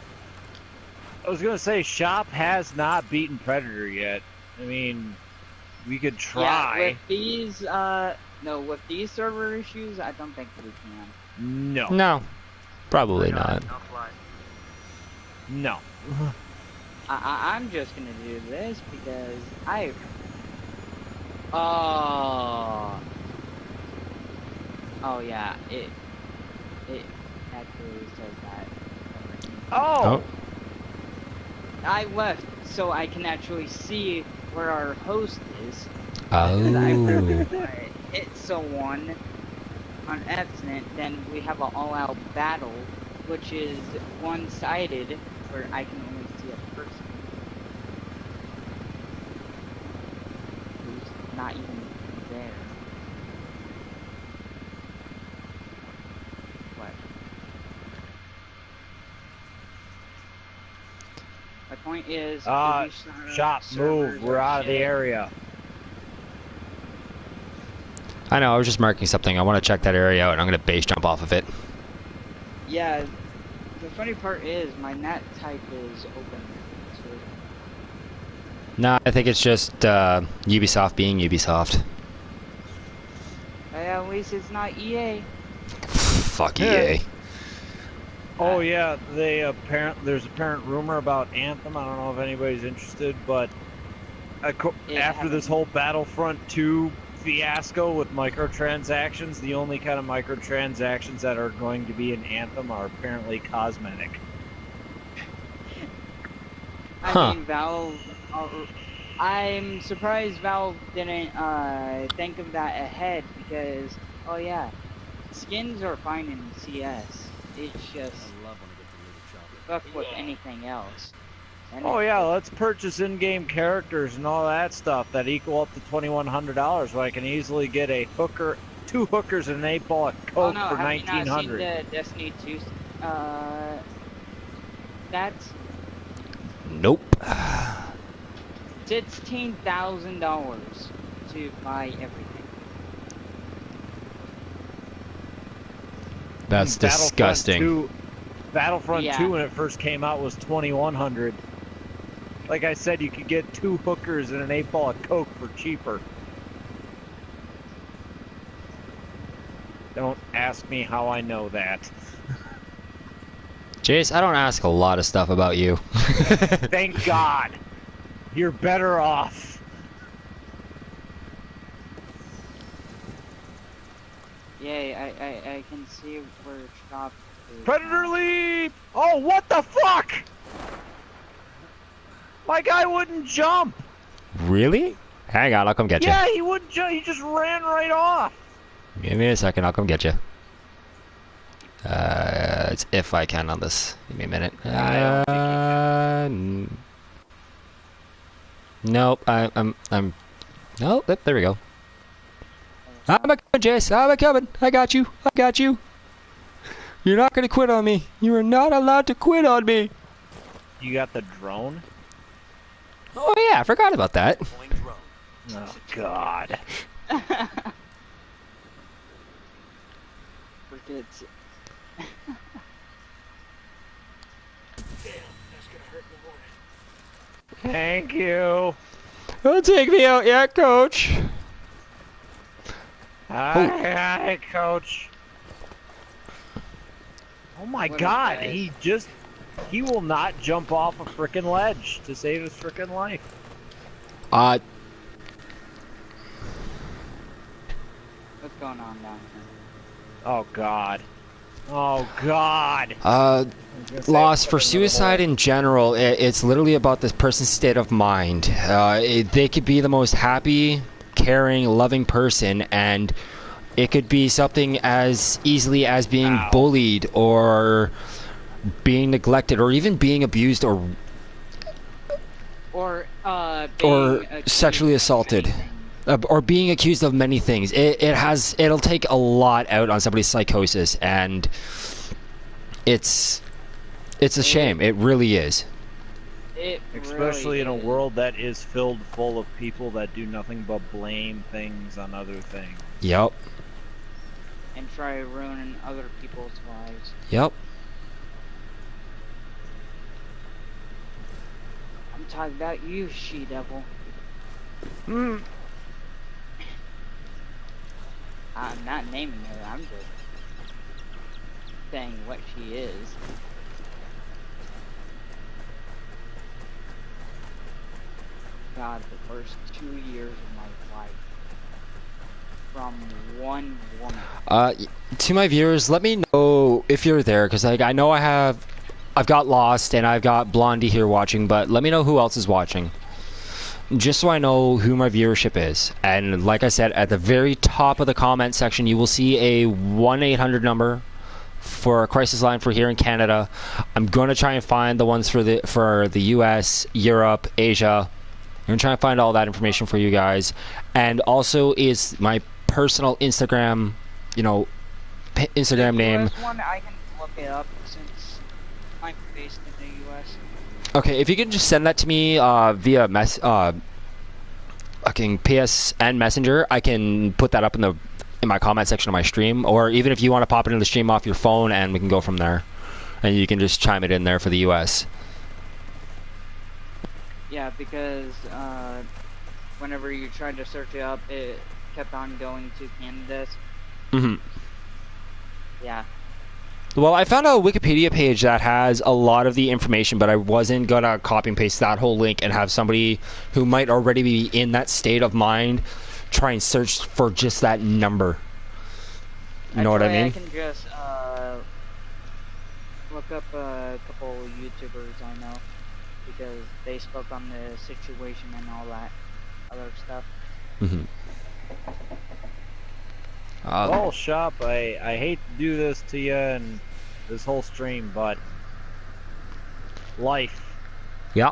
I was gonna say, Shop has not beaten Predator yet. I mean, we could Yeah, try. with these, no, with these server issues, I don't think we can. No. No, probably not. No. I'm just gonna do this because Oh yeah, it actually says that. Oh! I left so I can actually see where our host is. Oh. It's so one on accident, then we have an all-out battle, which is one-sided, where I can only see a person who's not even there. What? My point is, Shop, move. We're out of the area. I know, I was just marking something. I want to check that area out, and I'm going to base jump off of it. Yeah, the funny part is my net type is open. So Nah, I think it's just Ubisoft being Ubisoft. at least it's not EA. Fuck Yeah. EA. Oh yeah, there's apparent rumor about Anthem. I don't know if anybody's interested, but Yeah, after this whole Battlefront 2 fiasco with microtransactions, the only kind of microtransactions that are going to be in Anthem are apparently cosmetic. Huh. I mean, Valve. I'm surprised Valve didn't think of that ahead because, oh yeah, skins are fine in CS. It's just I love when I get to lead a chopper. fuck with anything else. Oh yeah, let's purchase in-game characters and all that stuff that equal up to $2,100. Where I can easily get a hooker, 2 hookers, and an 8-ball of Oh coke no, for have you not seen $1,900. the Destiny 2 that's Nope. $16,000 to buy everything. That's disgusting. Battlefront Yeah. 2 when it first came out was $2,100. Like I said, you could get 2 hookers and an 8-ball of coke for cheaper. Don't ask me how I know that. Jace, I don't ask a lot of stuff about you. Thank God. You're better off. Yay, I can see where Shop Predator leap! Oh, what the fuck? My guy wouldn't jump. Really? Hang on, I'll come get you. Yeah, he wouldn't jump. He just ran right off. Give me a second, I'll come get you. It's if I can on this. Give me a minute. Nope. I'm. Nope. There we go. I'm a coming, Jace. I'm a coming. I got you. I got you. You're not gonna quit on me. You are not allowed to quit on me. You got the drone? Oh yeah, I forgot about that. Deploying drone. Oh God. Forgets. Thank you. Don't take me out yet, Coach. Hi, Coach. Oh my What a God, guy. he will not jump off a frickin' ledge to save his frickin' life. Uh, What's going on down here? Oh God. Oh God. loss for suicide in general, it's literally about this person's state of mind. They could be the most happy, caring, loving person, and it could be something as easily as being Ow. bullied or being neglected or even being abused or Being accused sexually of assaulted. anything. Or being accused of many things. It'll take a lot out on somebody's psychosis, and it's a shame. It really is. It Especially really in a is. world that is filled full of people that do nothing but blame things on other things. Yep. And try ruining other people's lives. Yep. I'm talking about you, she-devil. Hmm. I'm not naming her, I'm just saying what she is. God, the first 2 years of my life. From one woman. To my viewers, let me know if you're there, because I know I've got Lost and I've got Blondie here watching, but let me know who else is watching, just so I know who my viewership is. And like I said, at the very top of the comment section, you will see a 1-800 number for a crisis line for here in Canada. I'm going to try and find the ones for the US, Europe, Asia. I'm going to try and find all that information for you guys. And also is my personal Instagram, Instagram The name. US one, I can look it up since I'm based in the US. Okay, if you can just send that to me via fucking PSN Messenger, I can put that up in my comment section of my stream, or even if you want to pop it into the stream off your phone, and we can go from there, and you can just chime it in there for the US. Yeah, because whenever you tried to search it up, it kept on going to Canada's. Mm-hmm. Yeah. Well, I found a Wikipedia page that has a lot of the information, but I wasn't gonna copy and paste that whole link and have somebody who might already be in that state of mind try and search for just that number. You know what I Actually, mean? I can just look up a couple YouTubers I know, because they spoke on the situation and all that other stuff. Mm-hmm. Well, Shop, I hate to do this to you and this whole stream, but life. Yeah.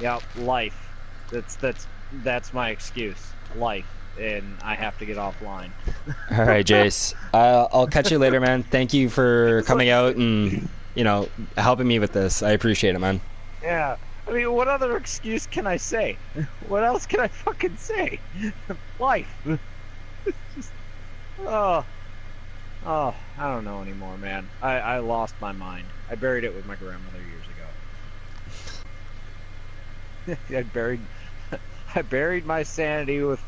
Yeah, life. That's my excuse. Life. And I have to get offline. All right, Jace. I'll catch you later, man. Thank you for coming out and, helping me with this. I appreciate it, man. Yeah. I mean, what other excuse can I say? What else can I fucking say? Life. I don't know anymore, man. I lost my mind. I buried it with my grandmother years ago. I buried my sanity with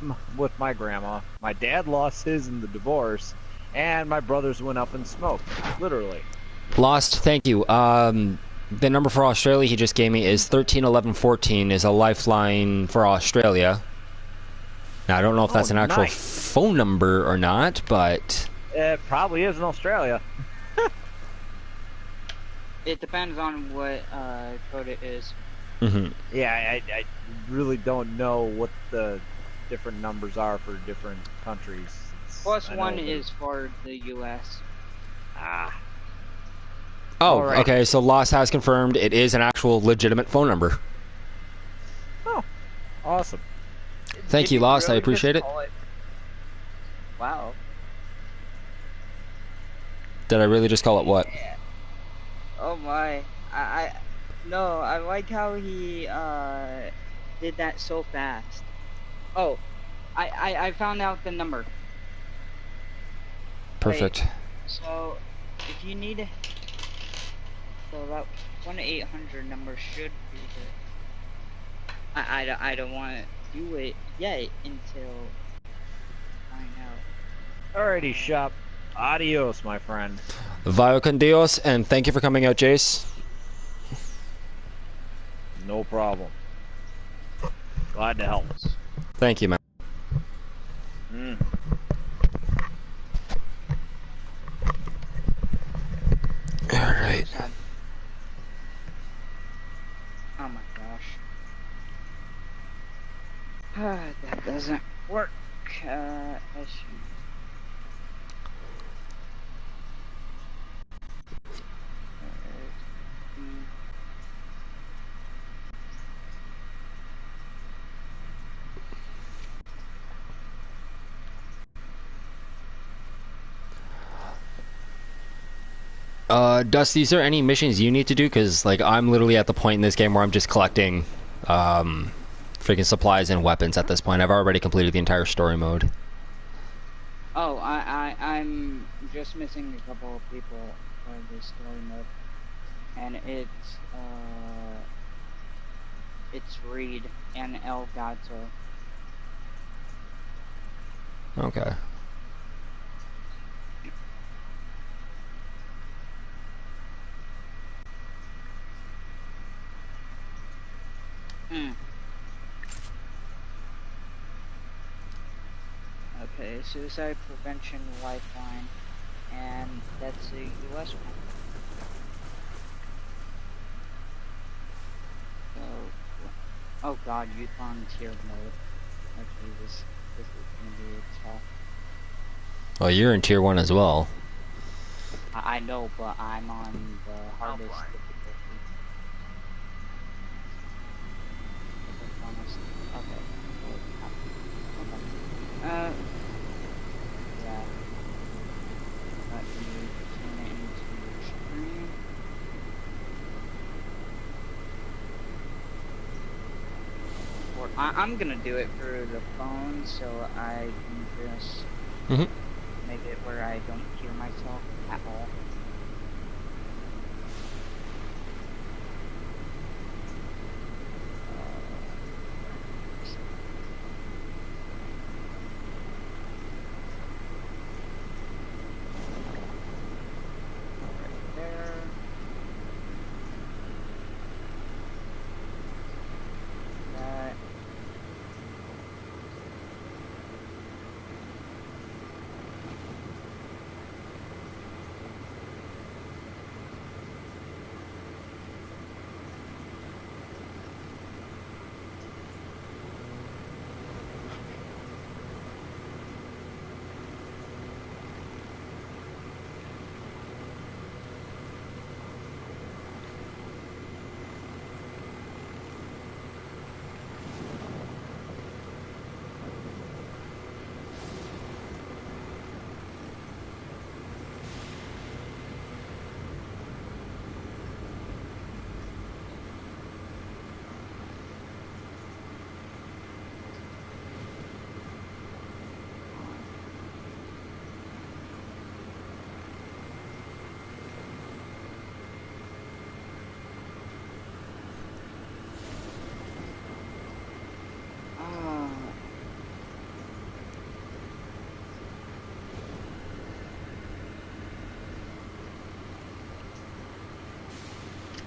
my grandma. My dad lost his in the divorce, and my brothers went up in smoke, literally. Lost, thank you. The number for Australia he just gave me is 131114 is a lifeline for Australia. Now, I don't know if that's an actual nice. phone number or not, but... It probably is in Australia. It depends on what code it is. Mm-hmm. Yeah, I really don't know what the different numbers are for different countries. Plus I know one that- is for the U.S. Ah. Oh, Alright. okay. So Lost has confirmed it is an actual legitimate phone number. Oh, awesome. Thank Did you, Lost. I really appreciate just it. call Wow. Did I really just call it what? Oh my. No, I like how he did that so fast. Oh, I found out the number. Perfect. So if you need, so that 1-800 number should be there. I don't want to do it yet until I know. Alrighty, shop. Adios, my friend. Vio con Dios, and thank you for coming out, Jace. No problem. Glad to help. Thank you, man. Mm. Alright. Oh my gosh. That doesn't work. SU. Dusty, is there any missions you need to do? Because, like, I'm literally at the point in this game where I'm just collecting, freaking supplies and weapons at this point. I've already completed the entire story mode. Oh, I'm just missing a couple of people for this story mode, and it's Reed and El Gato. Okay. Okay, suicide prevention lifeline, and that's a US one. So, oh god, youth on tier mode. Okay, this is gonna be tough. Well, you're in tier 1 as well. I know, but I'm on the hardest difficulty. Okay. Yeah. Let me turn it into your screen. Or I'm gonna do it through the phone, so I can just make it where I don't hear myself at all.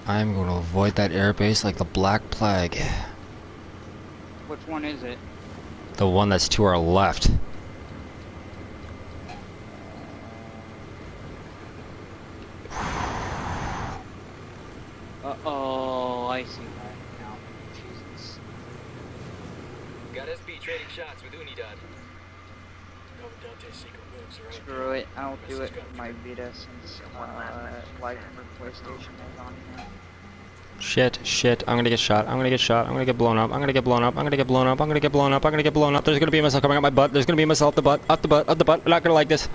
I'm going to avoid that airbase like the Black Plague. Which one is it? The one that's to our left. Oh, I see that now. Jesus. Got SB trading shots with Unidad. Comandante's secret moves are out Screw there. it, I'll do it Message for my got through. Vita since Live for PlayStation is on here. Shit, shit, I'm gonna get shot, I'm gonna get shot, I'm gonna get blown up, I'm gonna get blown up, I'm gonna get blown up, I'm gonna get blown up, I'm gonna get blown up, there's gonna be a missile coming out my butt, there's gonna be a missile up the butt, up the butt, up the butt, I'm not gonna like this.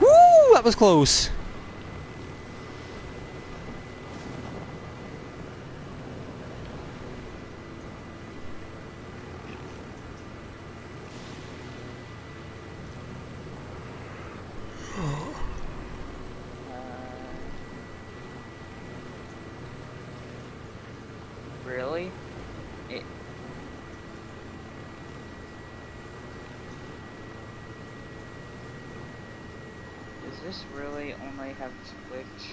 Woo, that was close. Really? Does this really only have Twitch?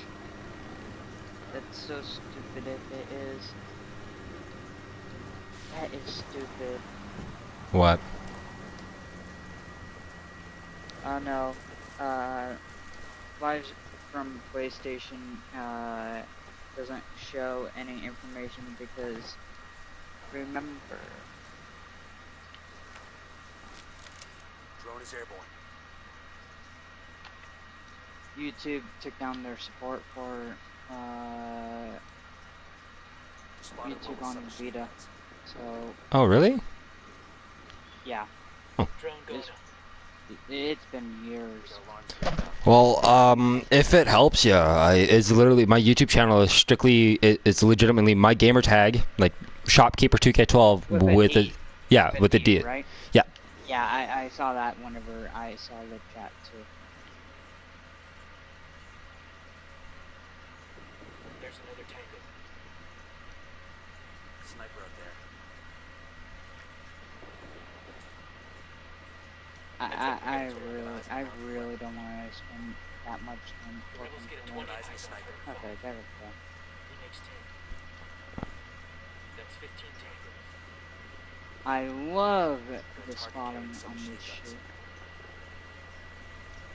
That's so stupid if it is. That is stupid. What? Oh no. Live from PlayStation doesn't show any information because remember, Drone is airborne. YouTube took down their support for Spotted YouTube one on with Vita. So Oh, really? yeah, Drone going It's- up. it's been years. Well, if it helps you, it's literally, my YouTube channel is strictly, it's legitimately my gamer tag, like Shopkeeper2K12 with a, yeah, with the D. Right? Yeah. Yeah, I saw that whenever I saw the chat too. There's another tango. Sniper out there. I really don't want to spend that much time Rebels looking get a for 20 one. Rising sniper. Okay, there we go. He makes 10. That's 15 tangos. I love the spotting on this shit.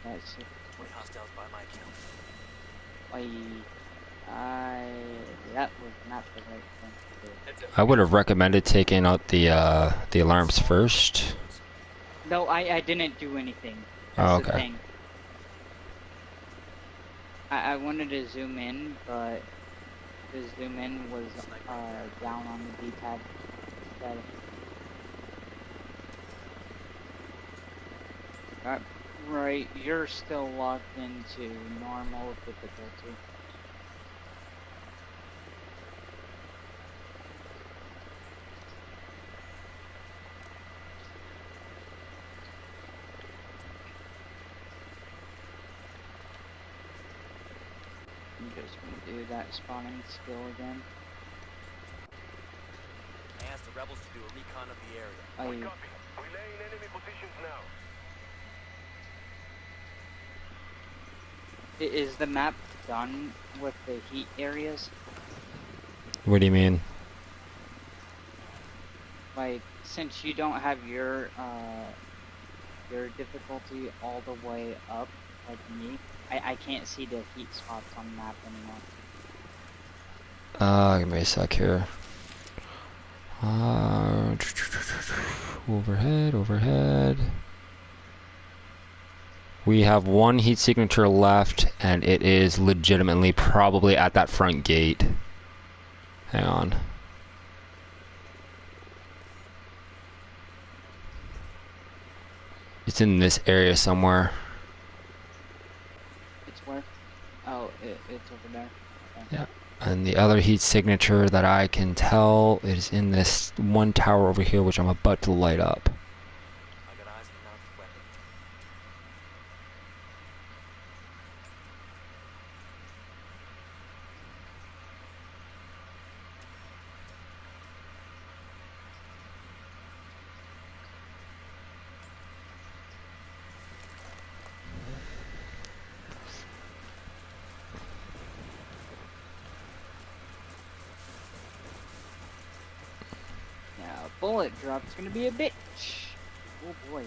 That's it. 20 hostiles by my count. That was not the right thing to do. Heads up. I would have recommended taking out the alarms first. No, I didn't do anything. Oh, That's the okay. thing. I wanted to zoom in, but the zoom in was down on the D-pad instead. Right, you're still logged into normal difficulty. I'm just gonna do that spawning skill again. I asked the rebels to do a recon of the area. I Is the map done with the heat areas? What do you mean? Like, since you don't have your difficulty all the way up, like me, I can't see the heat spots on the map anymore. Give me a sec here. Overhead, overhead. We have one heat signature left, and it is legitimately probably at that front gate. Hang on. It's in this area somewhere. It's where? Oh, it's over there. Okay. Yeah. And the other heat signature that I can tell is in this one tower over here, which I'm about to light up. I got eyes on a mounted weapon. Now, bullet drop's gonna be a bitch. Oh boy.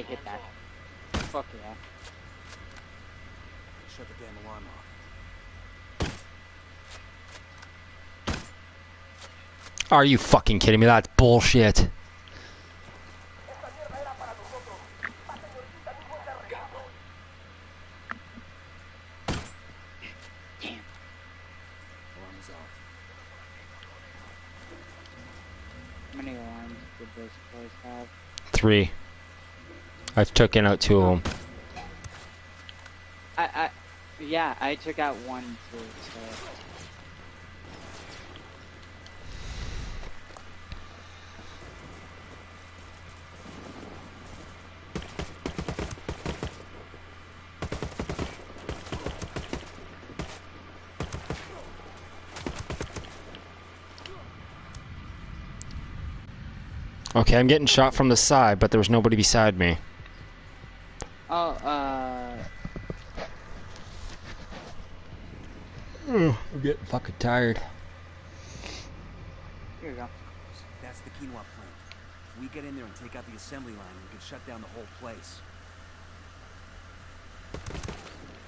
I hit that. Fuck yeah. Shut the damn alarm off. Are you fucking kidding me? That's bullshit. Damn. Alarm is off. How many alarms did this place have? 3. I've taken out 2 of them. Yeah, I took out 1 too, so. Okay, I'm getting shot from the side, but there was nobody beside me. Oh, I'm getting fucking tired. here we go. That's the quinoa plant. We get in there and take out the assembly line, we can shut down the whole place.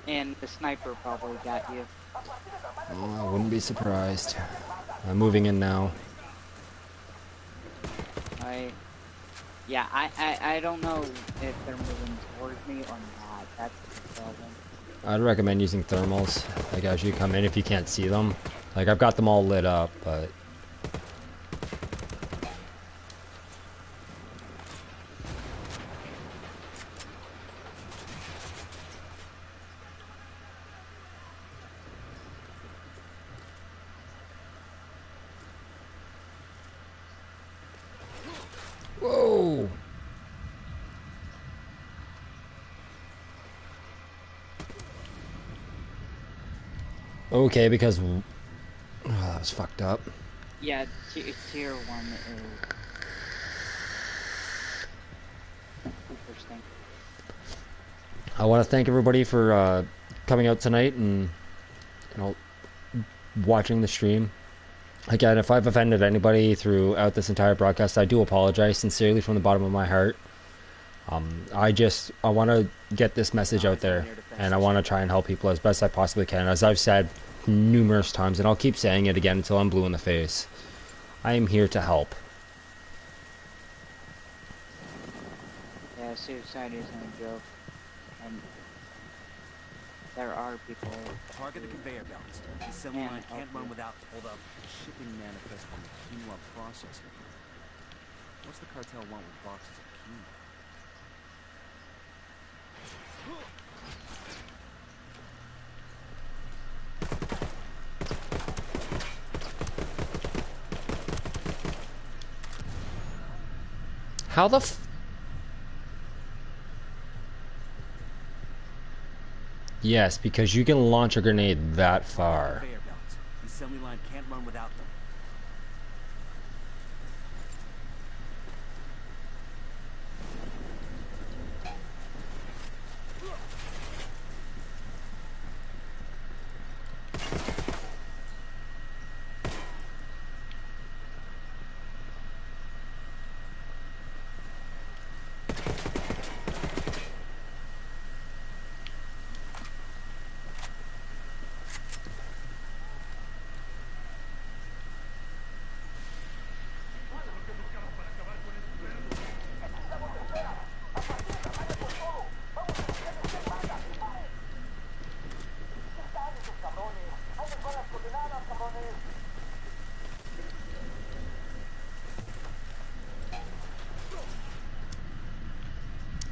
And the sniper probably got you. Oh, I wouldn't be surprised. I'm moving in now. I don't know if they're moving towards me or not. That's the problem. I'd recommend using thermals, like as you come in if you can't see them. Like I've got them all lit up, but whoa! Okay, because oh, that was fucked up. Yeah, tier 1 is interesting. I want to thank everybody for coming out tonight and watching the stream. Again, if I've offended anybody throughout this entire broadcast, I do apologize sincerely from the bottom of my heart. I want to get this message out there, and I want to try and help people as best I possibly can. As I've said numerous times, and I'll keep saying it again until I'm blue in the face. I am here to help. Yeah, suicide isn't a joke. And there are people. Target the conveyor belts. The assembly line can't run without. Hold up. Shipping manifest from the quinoa processor. What's the cartel want with boxes of quinoa? How the Yes, because you can launch a grenade that far. Conveyor belts. The assembly line can't run without them.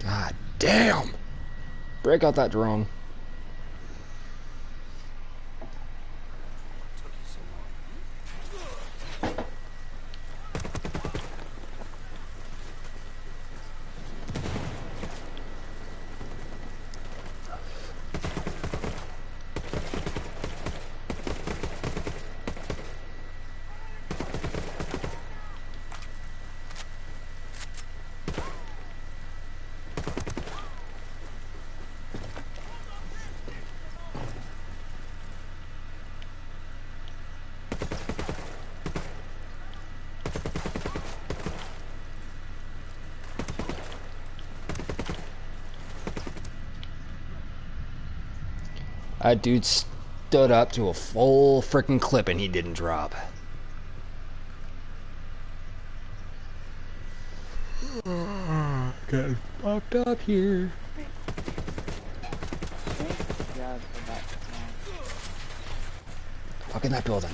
God damn! Break out that drone. Took you so long. That dude stood up to a full freaking clip and he didn't drop. Getting fucked up here. Thank God for that song. Fuck in that building.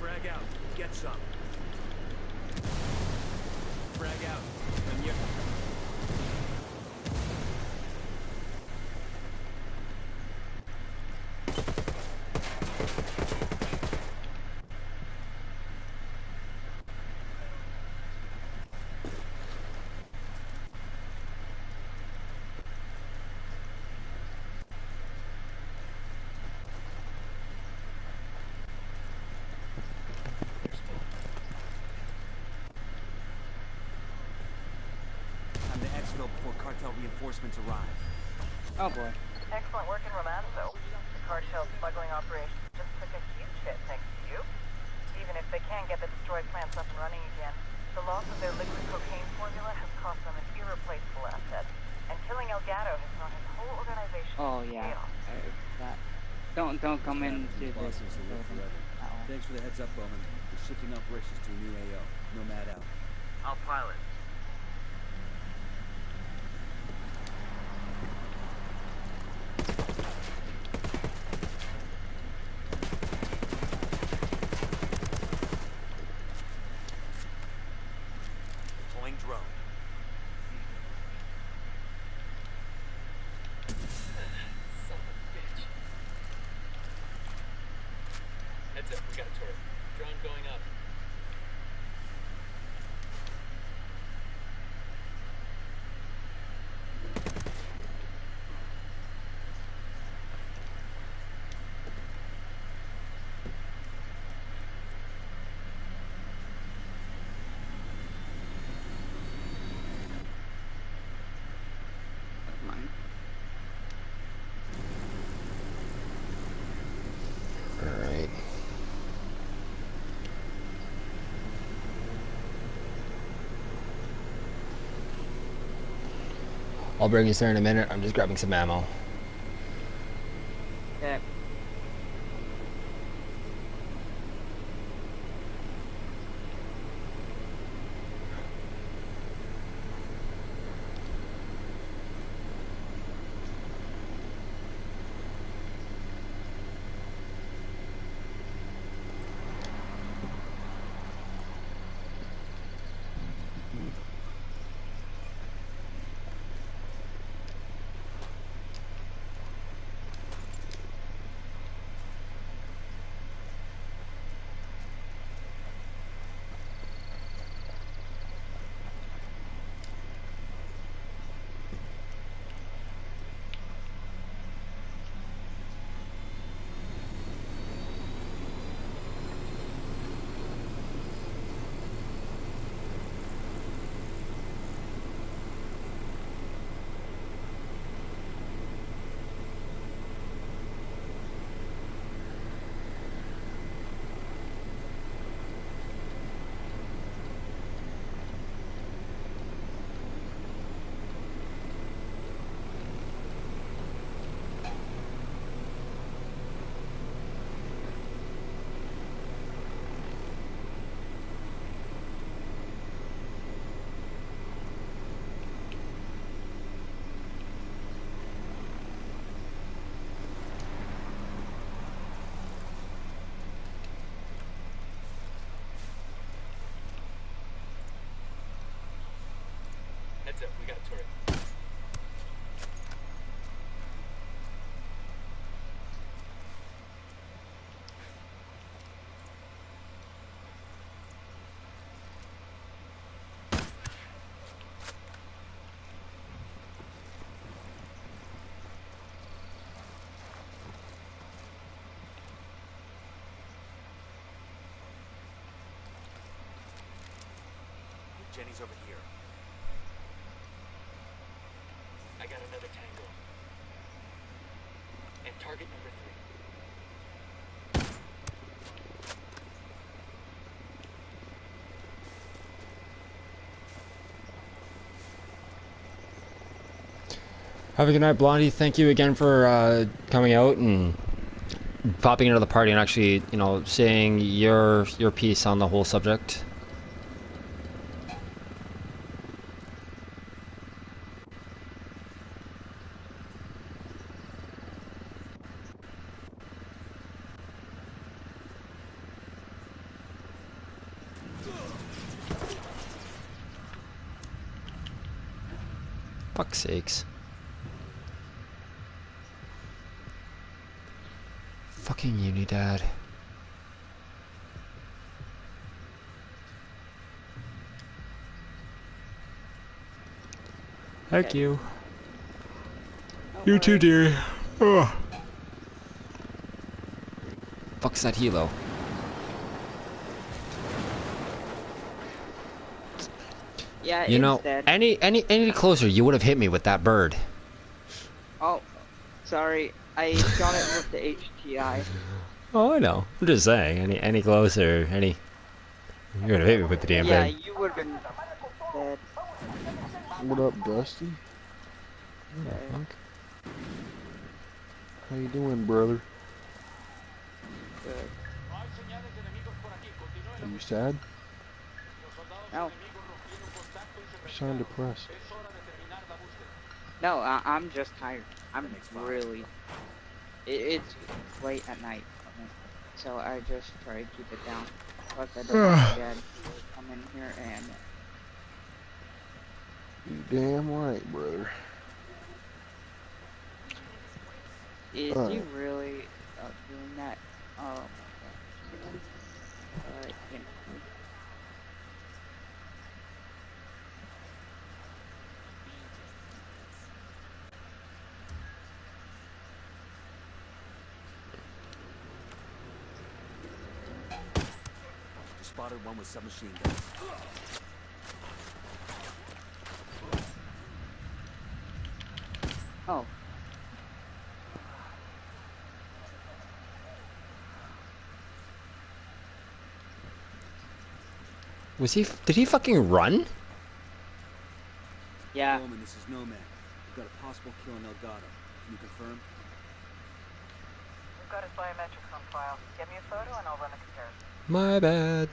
Frag out. Get some. Frag out. When you... Time to exfil before cartel reinforcements arrive. Oh boy. Excellent work in Romanzo. The cartel's smuggling operation just took a huge hit thanks to you. Even if they can get the destroyed plants up and running again, the loss of their liquid cocaine formula has cost them an irreplaceable asset. And killing Elgato has thrown his whole organization Oh into yeah. chaos. That. Don't come into this. Bosses will live building forever. at all. Thanks for the heads up, Bowman. We're shifting operations to a new AO. Nomad out. I'll pilot. Deploying drone. Son of a bitch. Heads up, we got a turret. Drone going up. Never mind. Alright. I'll bring you there in a minute. I'm just grabbing some ammo. Okay. Heads up, we got a turret. Jenny's over here. I got another tango. And target number 3. Have a good night, Blondie. Thank you again for coming out and popping into the party and actually, you know, saying your piece on the whole subject. Fuck's sakes. Fucking Unidad. Thank you. You too, dear. Ugh. Fuck's that helo? Yeah, You know, it's dead. any closer, you would have hit me with that bird. Oh, sorry. I shot it with the HTI. Oh, I know. I'm just saying. Any closer, you're gonna hit me with the damn Yeah, bird. you would have been dead. What up, Dusty? Okay. How you doing, brother? Good. Are you sad? No, You sound depressed. no, I'm just tired. I'm really. It's late at night, so I just try to keep it down. Plus, I don't want my dad to come in here and. You damn right, brother. Is he really doing that? Oh my god. You know. Spotted one with submachine guns. Oh. Was he? Did he fucking run? Yeah. Bowman, this is Nomad. We've got a possible kill in Elgato. Can you confirm? We've got his biometrics on file. Get me a photo and I'll run a comparison. My bad.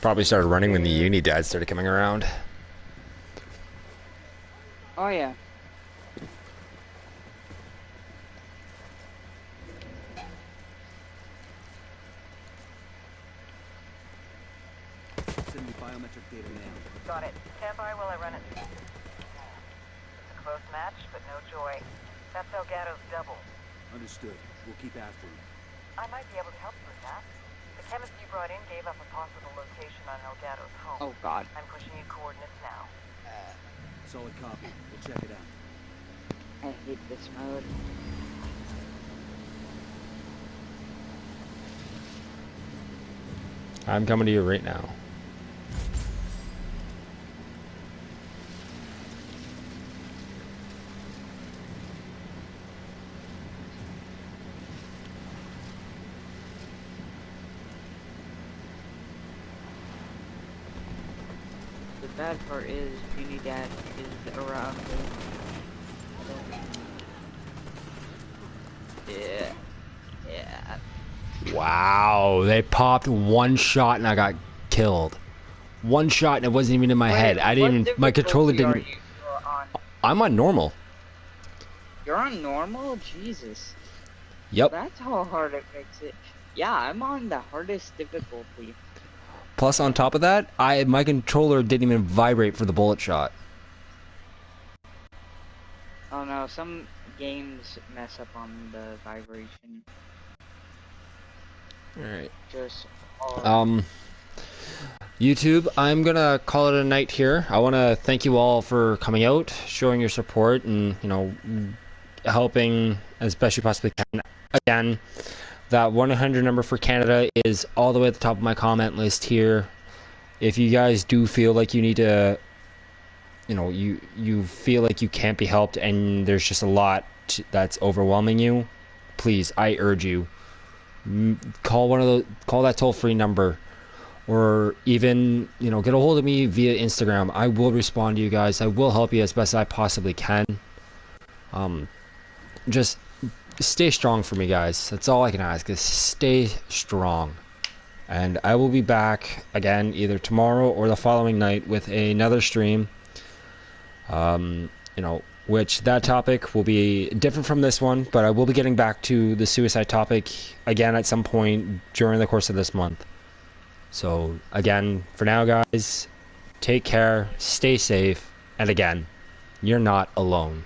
Probably started running when the Unidad started coming around. Oh yeah. Send me biometric data now. Got it. Stand by while I run it. It's a close match, but no joy. That's Elgato's double. Understood. We'll keep after him. I might be able to help you with that. The chemist you brought in gave up a possible location on Elgato's home. Oh god. I'm pushing you coordinates now. Solid copy. We'll check it out. I hate this mode. I'm coming to you right now. The bad part is Unidad is around me. Yeah. Yeah. Wow, they popped one shot and I got killed. One shot and it wasn't even in my head. I didn't even, my controller didn't. You're on? I'm on normal. You're on normal? Jesus. Yep. That's how hard it makes it. Yeah, I'm on the hardest difficulty. Plus on top of that, my controller didn't even vibrate for the bullet shot. Oh no, some games mess up on the vibration. Alright. Just YouTube, I'm gonna call it a night here. I want to thank you all for coming out, showing your support, and helping as best you possibly can. Again, that 1-800 number for Canada is all the way at the top of my comment list here. If you guys do feel like you need to, you know, you feel like you can't be helped and there's just a lot that's overwhelming you, please, I urge you, call that toll-free number, or even, you know, get a hold of me via Instagram. I will respond to you guys. I will help you as best I possibly can. Just stay strong for me, guys. That's all I can ask, is stay strong. And I will be back again either tomorrow or the following night with another stream. You know, which that topic will be different from this one, but I will be getting back to the suicide topic again at some point during the course of this month. So again, for now, guys, take care, stay safe, and again, you're not alone.